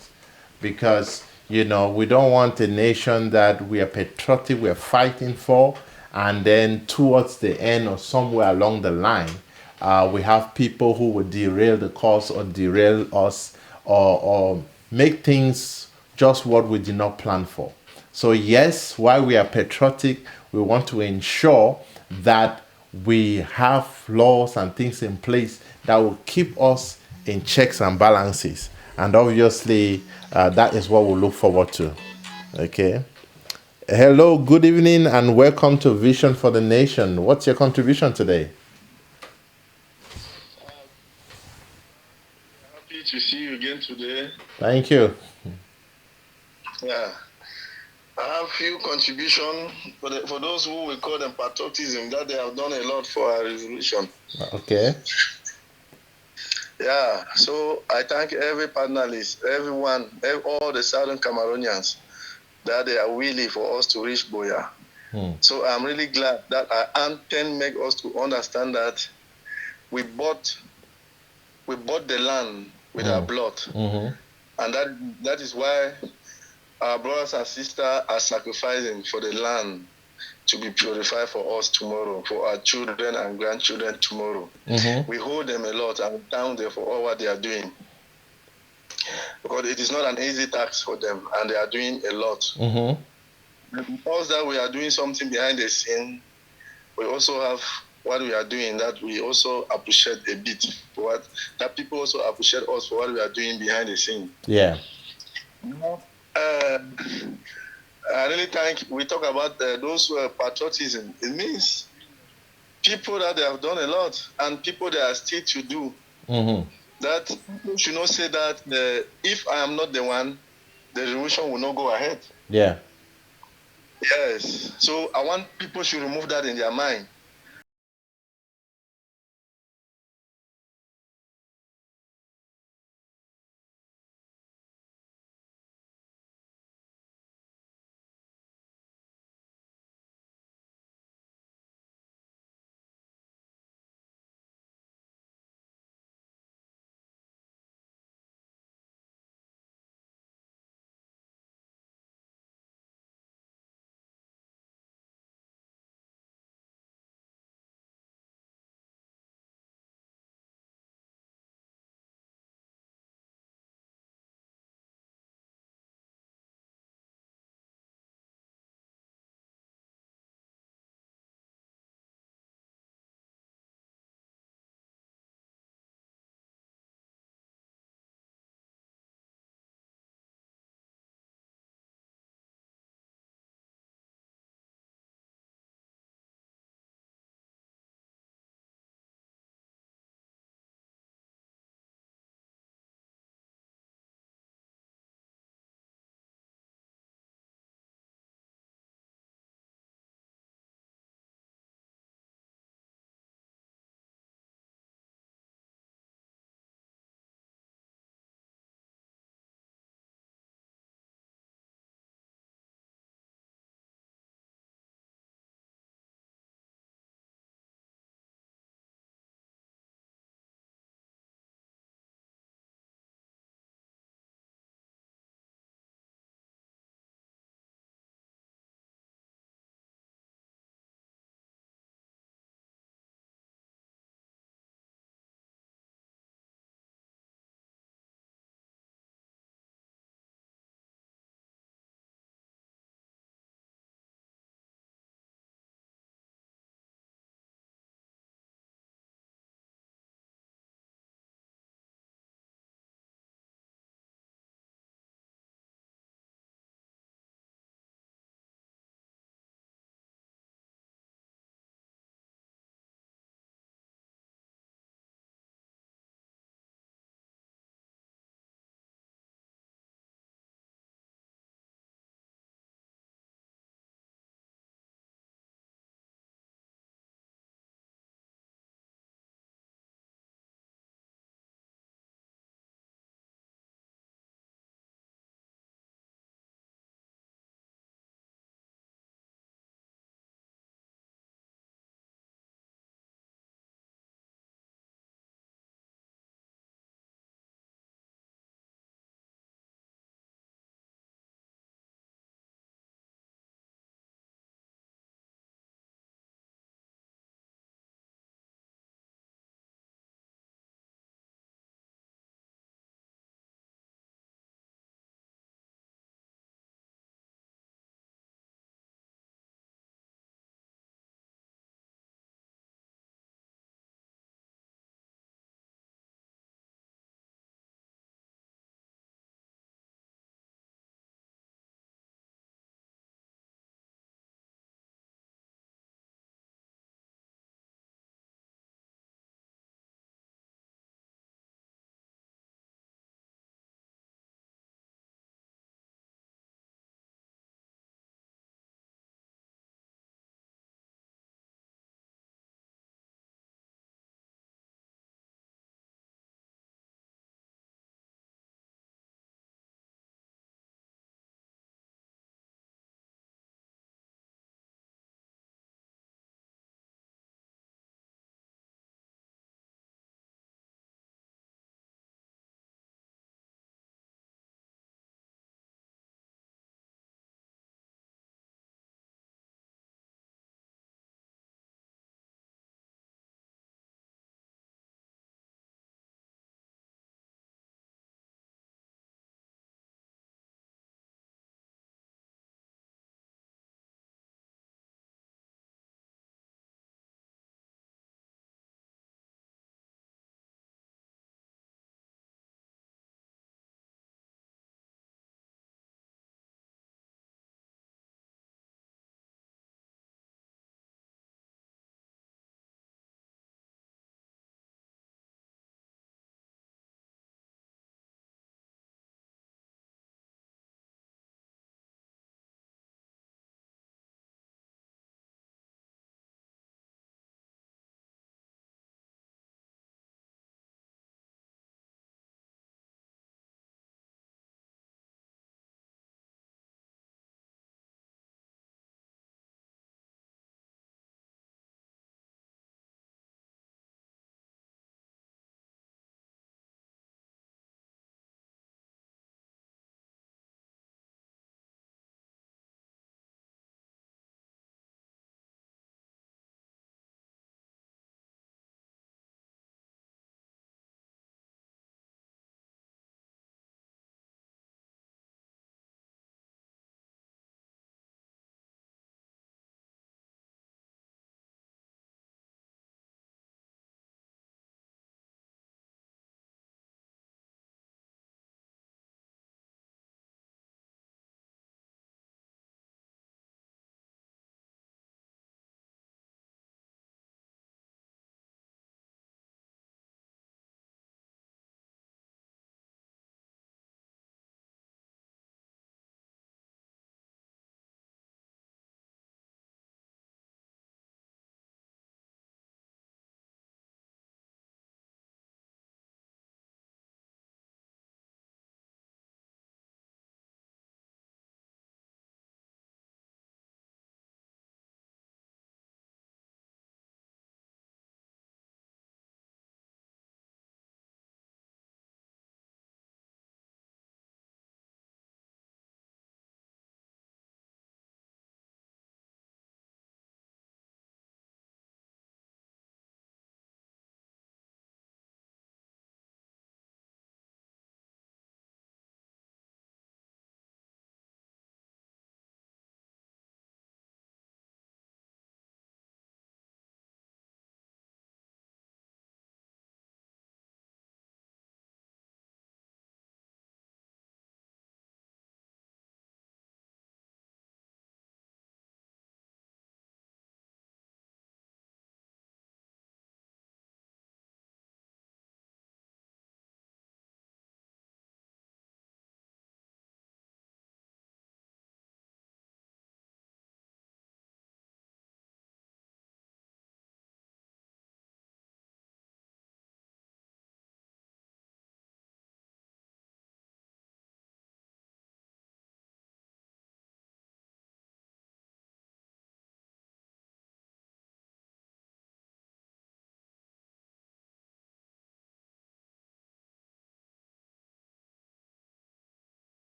because, we don't want a nation that we are patriotic, we are fighting for, and then towards the end or somewhere along the line, we have people who would derail the cause or derail us or make things just what we did not plan for. So yes, while we are patriotic, we want to ensure that we have laws and things in place that will keep us in checks and balances. And obviously, that is what we look forward to. Okay. Hello, good evening, and welcome to Vision for the Nation. What's your contribution today? Happy to see you again today. Thank you. Yeah. I have few contributions for those who we call them patriotism, that they have done a lot for our revolution. Okay. Yeah, so I thank every panelist, everyone, all the Southern Cameroonians, that they are willing for us to reach Boya. So I'm really glad that our anthem make us to understand that we bought the land with our blood. And that is why our brothers and sisters are sacrificing for the land to be purified for us tomorrow, for our children and grandchildren tomorrow. We hold them a lot and we thank them for all what they are doing. Because it is not an easy task for them and they are doing a lot. Because that we are doing something behind the scene, we also have what we are doing that we also appreciate a bit for what that people also appreciate us for what we are doing behind the scene. Yeah. Uh, I really think we talk about those who are patriotism. It means people that they have done a lot and people that are still to do. Mm-hmm. That people should not say that if I am not the one, the revolution will not go ahead. Yeah. Yes. So I want people should remove that in their mind.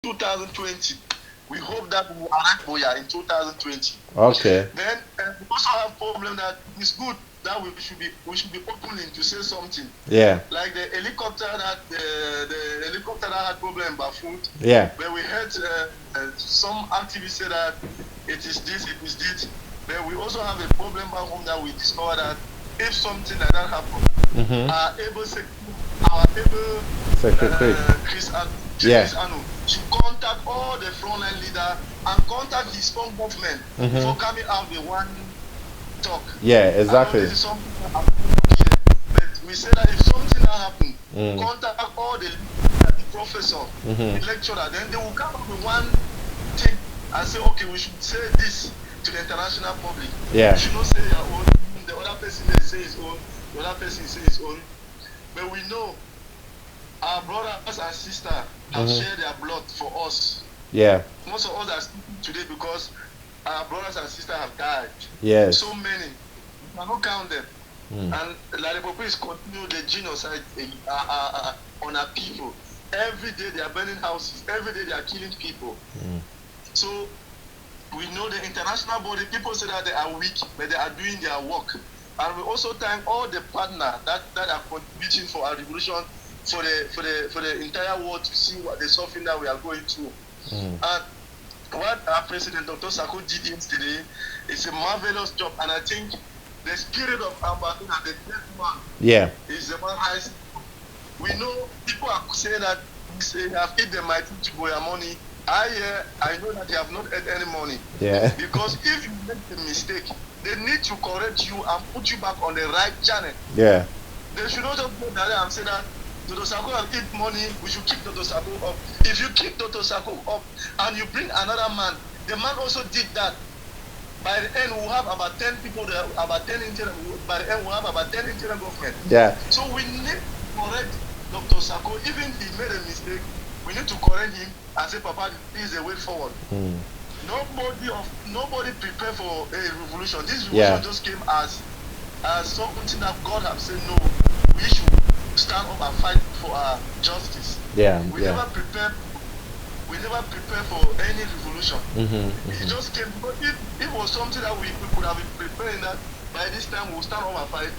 2020. We hope that we will arrive Boya in 2020. Okay. Then we also have problem that it's good that we should be opening to say something. Yeah. Like the helicopter that the helicopter that had problem in Bafut. Yeah. Where we heard some activists say that it is this. But we also have a problem back home that we discovered that if something like that happens, our able Secretary. Chris Yeah. Anu should contact all the frontline leader and contact his own government before coming out with one talk. Yeah, exactly. This is something that happened here, but we say that if something that happen, contact all the professor, the lecturer, then they will come up with one thing and say, okay, we should say this to the international public. Yeah. You should not say your own. The other person may say his own. The other person say his own. But we know our brothers and sisters have shared their blood for us. Yeah. Most of us are speaking today because our brothers and sisters have died. Yes. So many. We cannot count them. And La Republic is continuing the genocide on our people. Every day they are burning houses. Every day they are killing people. So we know the international body, people say that they are weak, but they are doing their work. And we also thank all the partners that are contributing for our revolution, for the entire world to see what the suffering that we are going through. And what our President Dr. Sako did yesterday is a marvelous job. And I think the spirit of Ambazonia, the great man, is the one rising. We know people are saying that they have hit the mighty to Boya money. I know that they have not had any money. Yeah. Because if you make a mistake, they need to correct you and put you back on the right channel. Yeah. They should not just go there and say that Dr. Sako has eat money, we should keep Dr. Sako up. If you keep Dr. Sako up and you bring another man, the man also did that. By the end, we'll have about 10 people there, about 10 interim. By the end, we'll have about 10 interim government. Yeah. So we need to correct Dr. Sako. Even if he made a mistake, we need to correct him and say, Papa, this is the way forward. Nobody prepared for a revolution. This revolution just came as something that God has said, no, we should stand up and fight for our justice. Yeah. We never prepare for any revolution. It just came, but if it was something that we could have been preparing, that by this time we'll stand up and fight.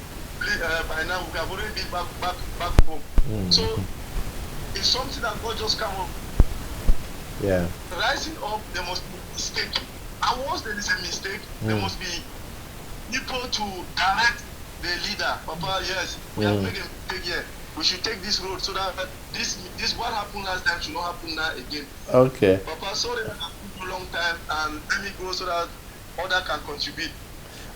By now we have already been back home. So it's something that God just come up. Yeah. Rising up, there must be a mistake. And once there is a mistake, there must be people to direct the leader. Papa, yes, we have made a mistake here. We should take this road so that this what happened last time should not happen now again. Okay. Papa, sorry that I've been a long time, and let me go so that others can contribute.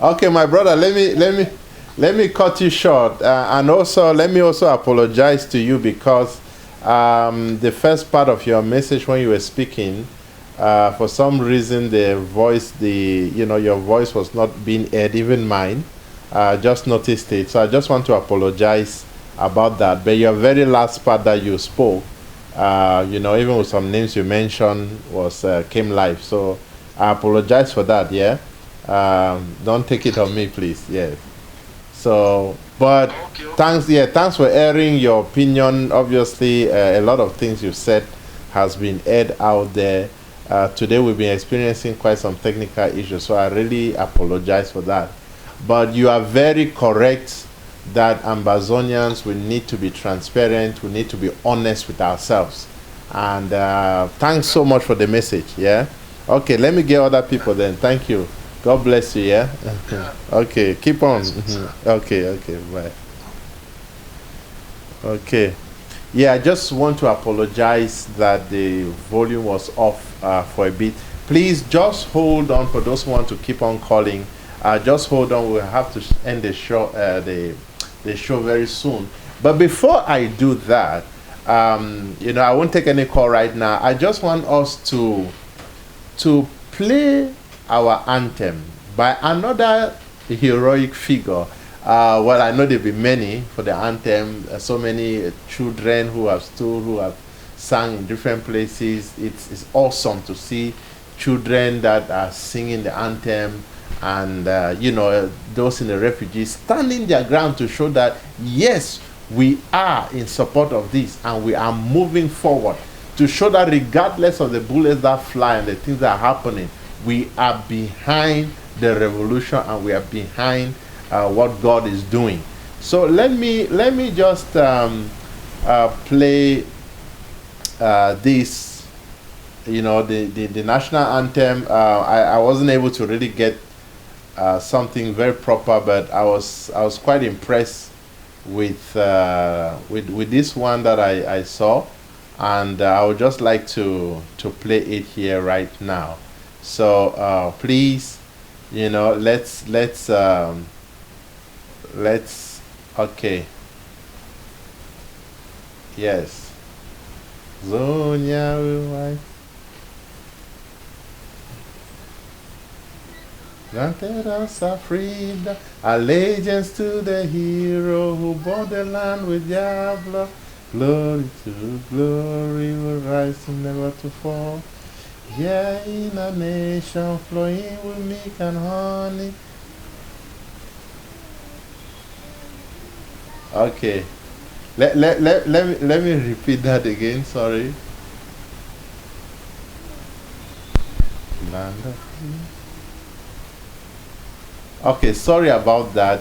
Okay, my brother, let me cut you short, and also let me also apologize to you because the first part of your message when you were speaking, for some reason your voice was not being heard, even mine. Just noticed it, so I just want to apologize about that. But your very last part that you spoke, even with some names you mentioned, came live. So I apologize for that. Yeah, don't take it on me, please. Yeah. So, but thanks for airing your opinion. Obviously, a lot of things you said has been aired out there. Today we've been experiencing quite some technical issues, so I really apologize for that. But you are very correct that Ambazonians, we need to be transparent, we need to be honest with ourselves. And thanks so much for the message. Yeah. Okay, let me get other people then. Thank you. God bless you. Yeah. Okay, keep on. Okay, bye. Okay. Yeah, I just want to apologize that the volume was off for a bit. Please just hold on for those who want to keep on calling. Just hold on. We'll have to end the show the show very soon. But before I do that, I won't take any call right now. I just want us to play our anthem by another heroic figure. Well, I know there'll be many for the anthem. So many children who have stood, who have sung in different places. It's awesome to see children that are singing the anthem, and those in the refugees standing their ground to show that yes, we are in support of this and we are moving forward to show that regardless of the bullets that fly and the things that are happening, we are behind the revolution and we are behind what God is doing. So let me just play this, the national anthem. I wasn't able to really get something very proper, but I was quite impressed with this one that I saw, and I would just like to play it here right now. So please, let's okay, yes, Zonia, granted us our freedom, allegiance to the hero who bought the land with their blood. Glory to glory will rise and never to fall. Yeah, in a nation flowing with milk and honey. Okay, let me repeat that again. Sorry. Land of Okay, sorry about that,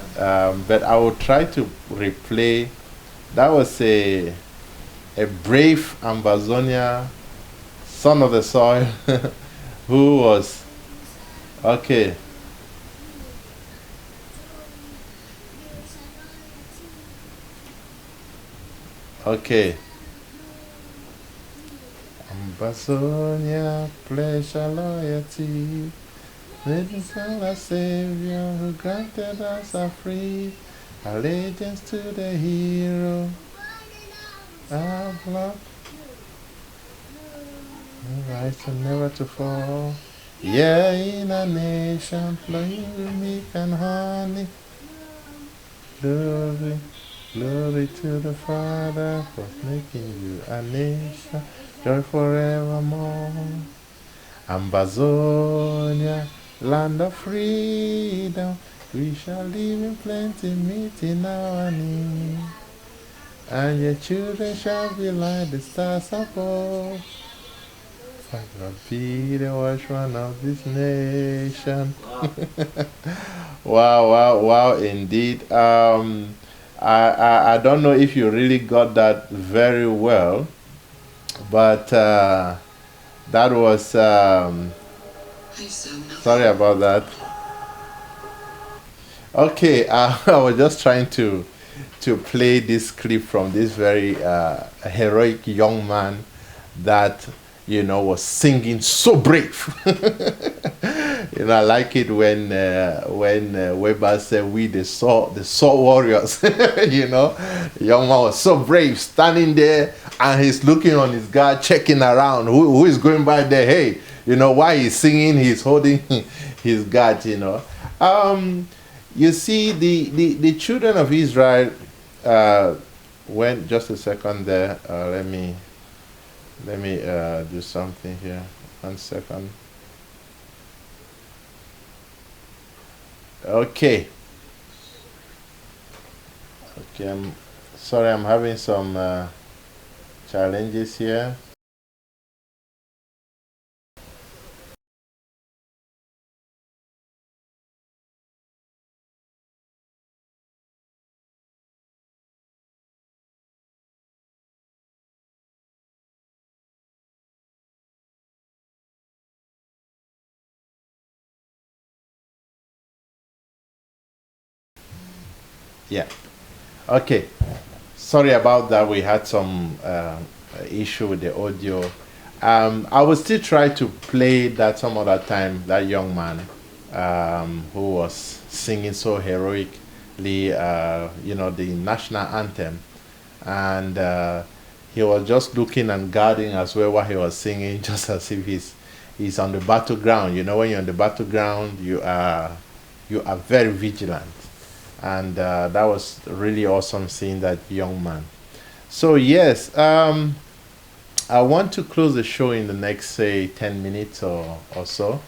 but I will try to replay. That was a brave Ambazonia, son of the soil, who was okay. Okay. Ambazonia, pleasure, loyalty. Ladies and our Savior who granted us a free allegiance to the hero. Our blood, rise and never to fall. Yeah, in a nation flowing with milk and honey. Glory, glory to the Father for making you a nation, joy forevermore. Ambazonia, land of freedom, we shall live in plenty, meeting our need. And your children shall be like the stars above. I will be the watchman of this nation. Wow, wow, wow, indeed. I don't know if you really got that very well, but that was. Sorry about that. Okay, I was just trying to play this clip from this very heroic young man that was singing so brave. I like it when Weber said we the sword warriors. Young man was so brave, standing there, and he's looking on his guard, checking around who is going by there. Hey, while he's singing, he's holding his guard. You see, the children of Israel went. Just a second there. Let me do something here. 1 second. Okay. Okay. I'm sorry. I'm having some challenges here. Yeah. Okay. Sorry about that. We had some issue with the audio. I will still try to play that some other time. That young man who was singing so heroically, the national anthem, and he was just looking and guarding as well while he was singing, just as if he's on the battleground. When you're on the battleground, you are very vigilant, and that was really awesome seeing that young man. So yes, I want to close the show in the next, say, 10 minutes or so.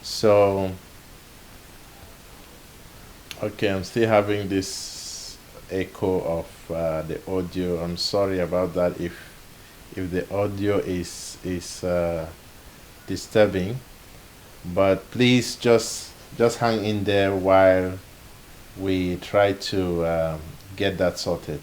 So okay, I'm still having this echo of the audio. I'm sorry about that if the audio is disturbing. But please just hang in there while we try to get that sorted.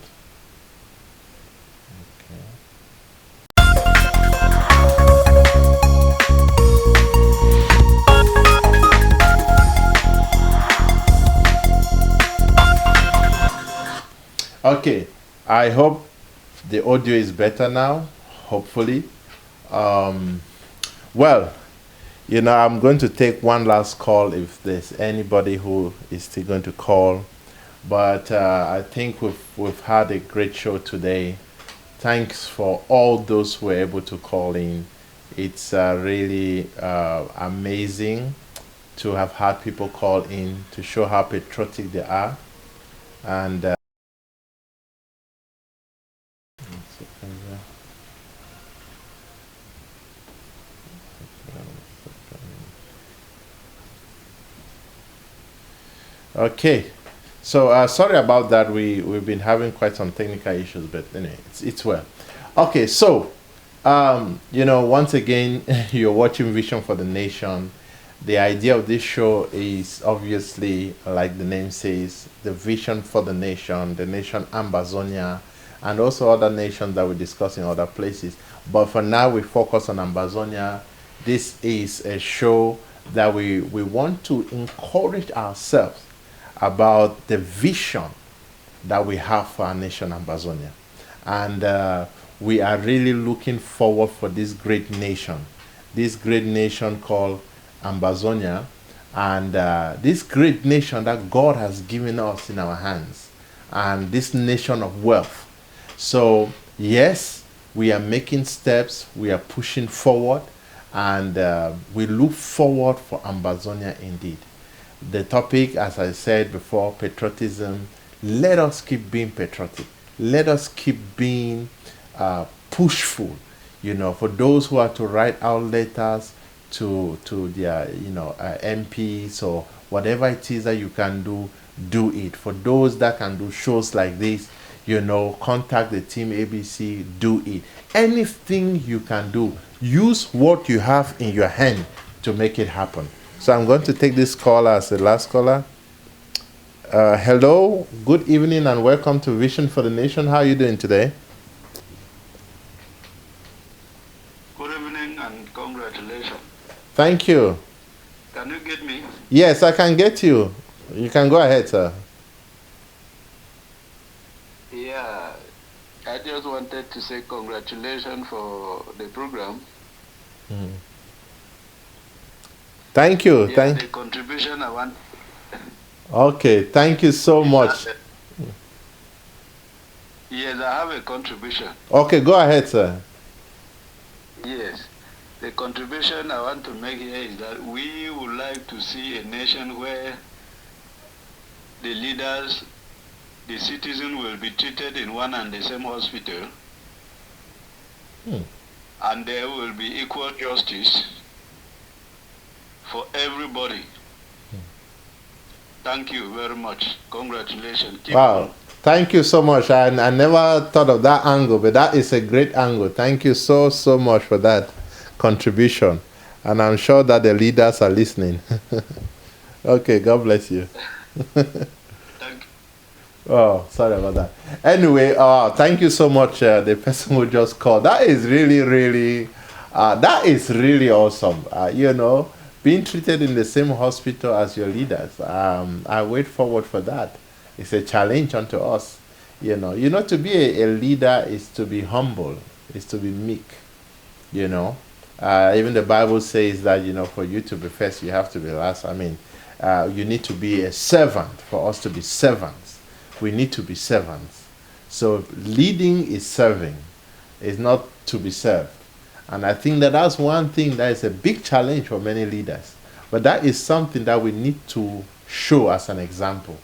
Okay, I hope the audio is better now, hopefully. Well, I'm going to take one last call if there's anybody who is still going to call. But I think we've had a great show today. Thanks for all those who were able to call in. It's really amazing to have had people call in to show how patriotic they are. And okay, so sorry about that. We've been having quite some technical issues, but anyway, it's well. Okay, so once again, you're watching Vision for the Nation. The idea of this show is obviously, like the name says, the vision for the nation Ambazonia, and also other nations that we discuss in other places. But for now, we focus on Ambazonia. This is a show that we want to encourage ourselves about the vision that we have for our nation, Ambazonia. And we are really looking forward for this great nation called Ambazonia, and this great nation that God has given us in our hands, and this nation of wealth. So, yes, we are making steps, we are pushing forward, and we look forward for Ambazonia indeed. The topic, as I said before, patriotism. Let us keep being patriotic. Let us keep being pushful. For those who are to write out letters to their MPs or whatever it is that you can do it. For those that can do shows like this, contact the team ABC, do it. Anything you can do, use what you have in your hand to make it happen. So I'm going to take this caller as the last caller. Hello, good evening, and welcome to Vision for the Nation. How are you doing today? Good evening and congratulations. Thank you. Can you get me? Yes, I can get you. You can go ahead, sir. Yeah, I just wanted to say congratulations for the program. Thank you. Yeah, the contribution I want. Okay, thank you so much. Yes, I have a contribution. Okay, go ahead, sir. Yes, the contribution I want to make here is that we would like to see a nation where the leaders, the citizens will be treated in one and the same hospital, and there will be equal justice for everybody. Thank you very much. Congratulations. Keep on. Thank you so much. I never thought of that angle, but that is a great angle. Thank you so much for that contribution. And I'm sure that the leaders are listening. Okay, God bless you. Thank you. Oh, sorry about that. Anyway, thank you so much, the person who just called. That is really awesome. Being treated in the same hospital as your leaders. I wait forward for that. It's a challenge unto us. To be a leader is to be humble, is to be meek. Even the Bible says that, for you to be first, you have to be last. You need to be a servant for us to be servants. We need to be servants. So leading is serving, is not to be served. And I think that's one thing that is a big challenge for many leaders. But that is something that we need to show as an example.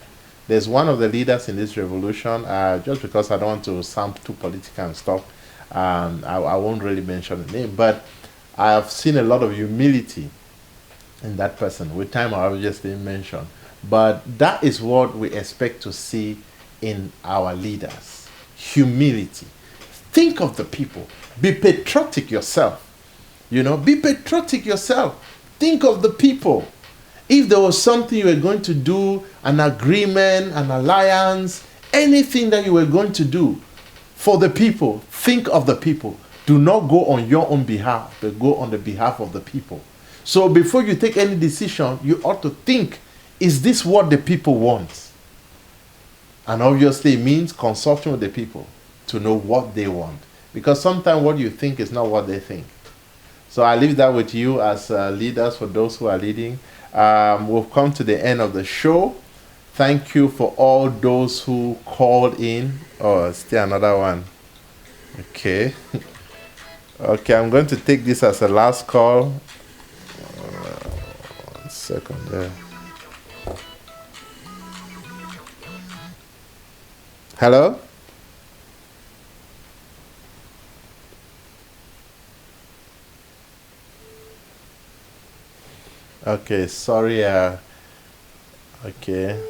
There's one of the leaders in this revolution, just because I don't want to sound too political and stuff, I won't really mention the name, but I have seen a lot of humility in that person. With time, I obviously mention. But that is what we expect to see in our leaders. Humility. Think of the people. Be patriotic yourself. Be patriotic yourself. Think of the people. If there was something you were going to do, an agreement, an alliance, anything that you were going to do for the people, think of the people. Do not go on your own behalf, but go on the behalf of the people. So before you take any decision, you ought to think, is this what the people want? And obviously it means consulting with the people to know what they want. Because sometimes what you think is not what they think. So I leave that with you as leaders, for those who are leading. We've come to the end of the show. Thank you for all those who called in. Oh, still another one. Okay. Okay, I'm going to take this as a last call. 1 second there. Hello? Okay, sorry. Okay.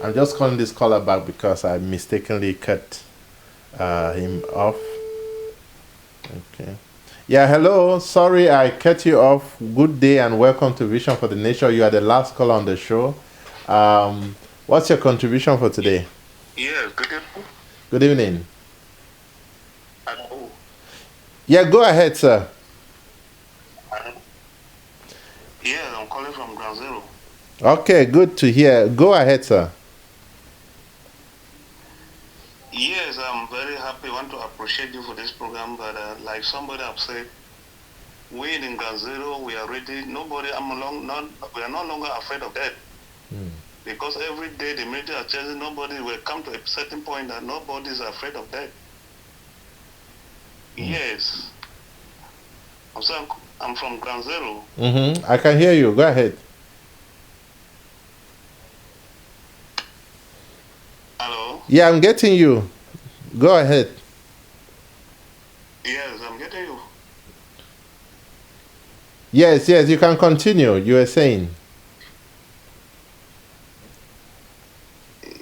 I'm just calling this caller back because I mistakenly cut him off. Okay. Yeah, hello. Sorry I cut you off. Good day and welcome to Vision for the Nation. You are the last caller on the show. What's your contribution for today? Yes, good evening. Good evening. Hello. Yeah, go ahead, sir. Yes, I'm calling from Ground Zero. Okay, good to hear. Go ahead, sir. Yes, I'm very happy. I want to appreciate you for this program. But like somebody have said, we in Ground Zero, we are ready. We are no longer afraid of death. Because every day the military are chasing, nobody will come to a certain point that nobody is afraid of death. Yes. I'm from Ground Zero. I can hear you. Go ahead. Hello? Yeah, I'm getting you. Go ahead. Yes, I'm getting you. Yes, you can continue. You were saying.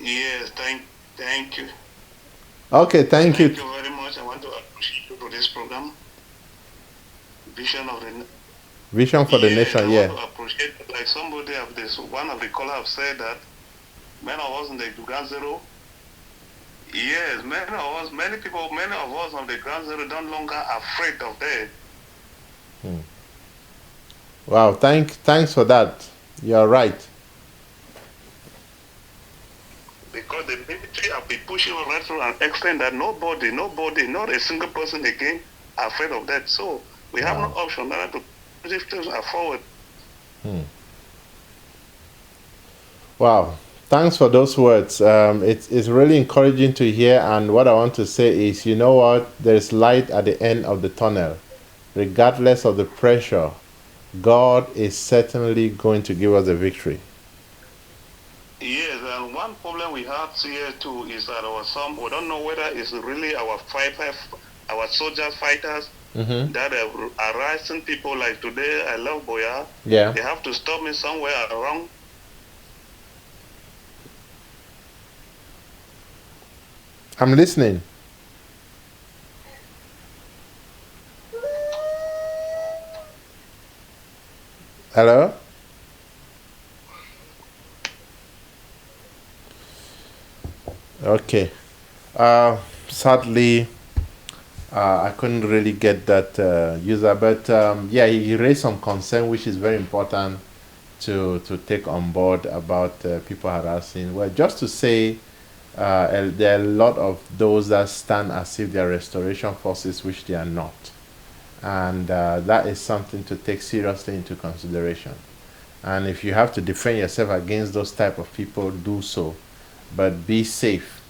Yes, thank you. Okay, thank you. Thank you very much. I want to appreciate you for this program. Vision for the Nation, yeah. I want to appreciate, like somebody of this, one of the callers have said that many of us in the Ground Zero, yes, many of us on the Ground Zero no longer afraid of death. Wow, thanks for that. You're right. Because the military have been pushing right through an extent that nobody, not a single person again, are afraid of that. So we have no option other to push things forward. Wow, thanks for those words. It's really encouraging to hear. And what I want to say is, you know what? There's light at the end of the tunnel. Regardless of the pressure, God is certainly going to give us a victory. Yes, and one problem we have here too is that we don't know whether it's really our soldiers, fighters that are harassing people. Like today, I love Boya. Yeah. They have to stop me somewhere around. I'm listening. Hello? Okay. Sadly, I couldn't really get that user, but yeah, he raised some concern, which is very important to take on board about people harassing. Well, just to say, there are a lot of those that stand as if they are restoration forces, which they are not. And that is something to take seriously into consideration. And if you have to defend yourself against those type of people, do so. But be safe.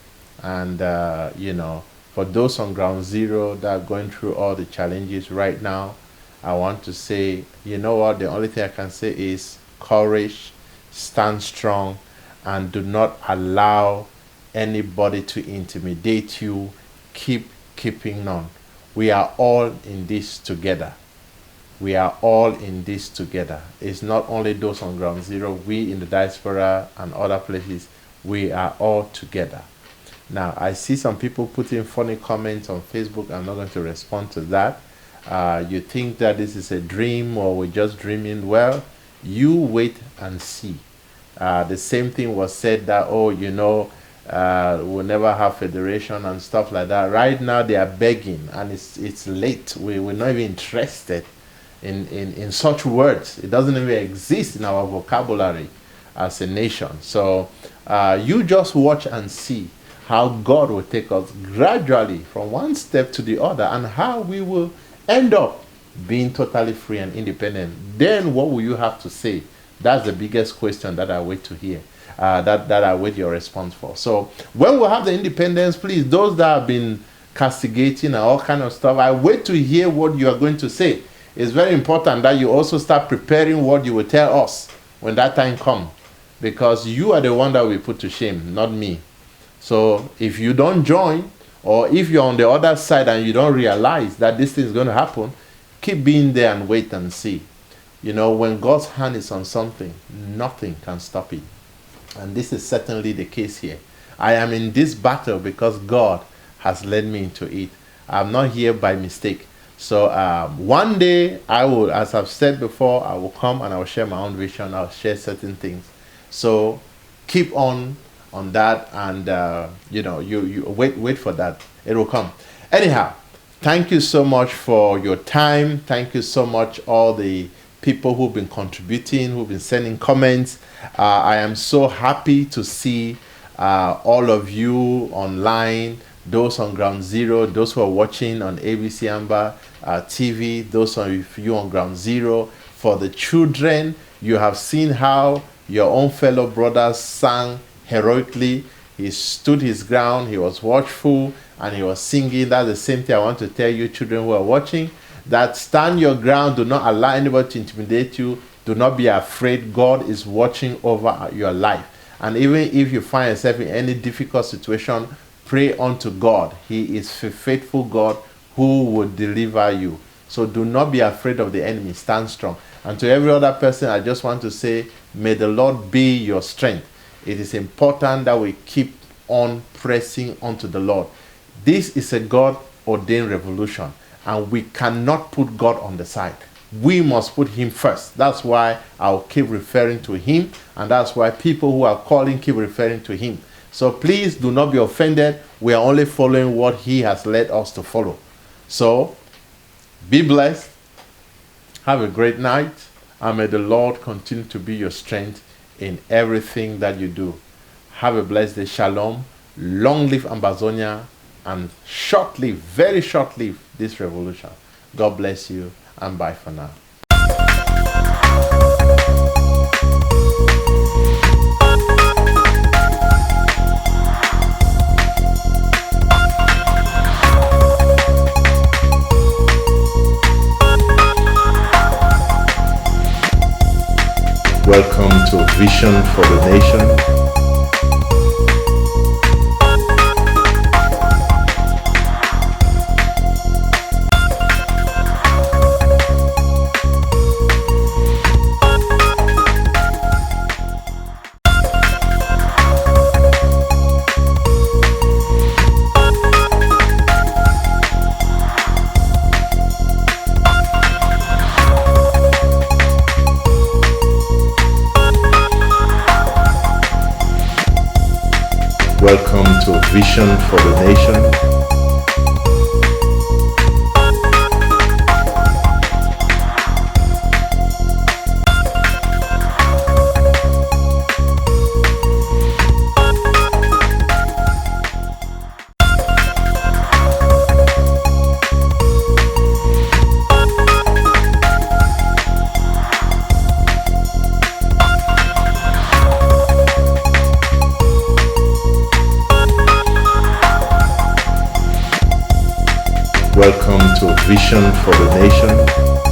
And, for those on Ground Zero that are going through all the challenges right now, I want to say, you know what, the only thing I can say is courage, stand strong, and do not allow anybody to intimidate you. Keeping on. We are all in this together. We are all in this together. It's not only those on Ground Zero, we in the diaspora and other places, we are all together. Now, I see some people putting funny comments on Facebook. I'm not going to respond to that. You think that this is a dream or we're just dreaming? Well, you wait and see. The same thing was said that, oh, we'll never have federation and stuff like that. Right now, they are begging, and it's late. We're not even interested in such words. It doesn't even exist in our vocabulary as a nation. So you just watch and see how God will take us gradually from one step to the other, and how we will end up being totally free and independent. Then what will you have to say? That's the biggest question that I wait to hear, that I wait your response for. So when we have the independence, please, those that have been castigating and all kind of stuff, I wait to hear what you are going to say. It's very important that you also start preparing what you will tell us when that time comes, because you are the one that will be put to shame, not me. So if you don't join, or if you're on the other side and you don't realize that this thing is going to happen, keep being there and wait and see. When God's hand is on something, nothing can stop it. And this is certainly the case here. I am in this battle because God has led me into it. I'm not here by mistake. So one day I will, as I've said before, I will come and I will share my own vision. I'll share certain things. So keep on that, and you wait for that. It will come. Anyhow, thank you so much for your time. Thank you so much, all the people who've been contributing, who've been sending comments. I am so happy to see all of you online, those on Ground Zero, those who are watching on ABC Amber TV, those of you on Ground Zero. For the children, you have seen how your own fellow brothers sang heroically. He stood his ground, he was watchful, and he was singing. That's the same thing I want to tell you, children who are watching, that stand your ground. Do not allow anybody to intimidate you. Do not be afraid. God is watching over your life. And even if you find yourself in any difficult situation, pray unto God. He is a faithful God who will deliver you. So do not be afraid of the enemy. Stand strong. And to every other person, I just want to say, may the Lord be your strength. It is important that we keep on pressing onto the Lord. This is a God-ordained revolution, and we cannot put God on the side. We must put him first. That's why I'll keep referring to him, and that's why people who are calling keep referring to him. So please do not be offended. We are only following what he has led us to follow. So be blessed. Have a great night, and may the Lord continue to be your strength in everything that you do. Have a blessed day. Shalom. Long live Ambazonia, and short live, very short live this revolution. God bless you, and bye for now. Welcome to Vision for the Nation. Welcome to Vision for the Nation. Welcome to Vision for the Nation.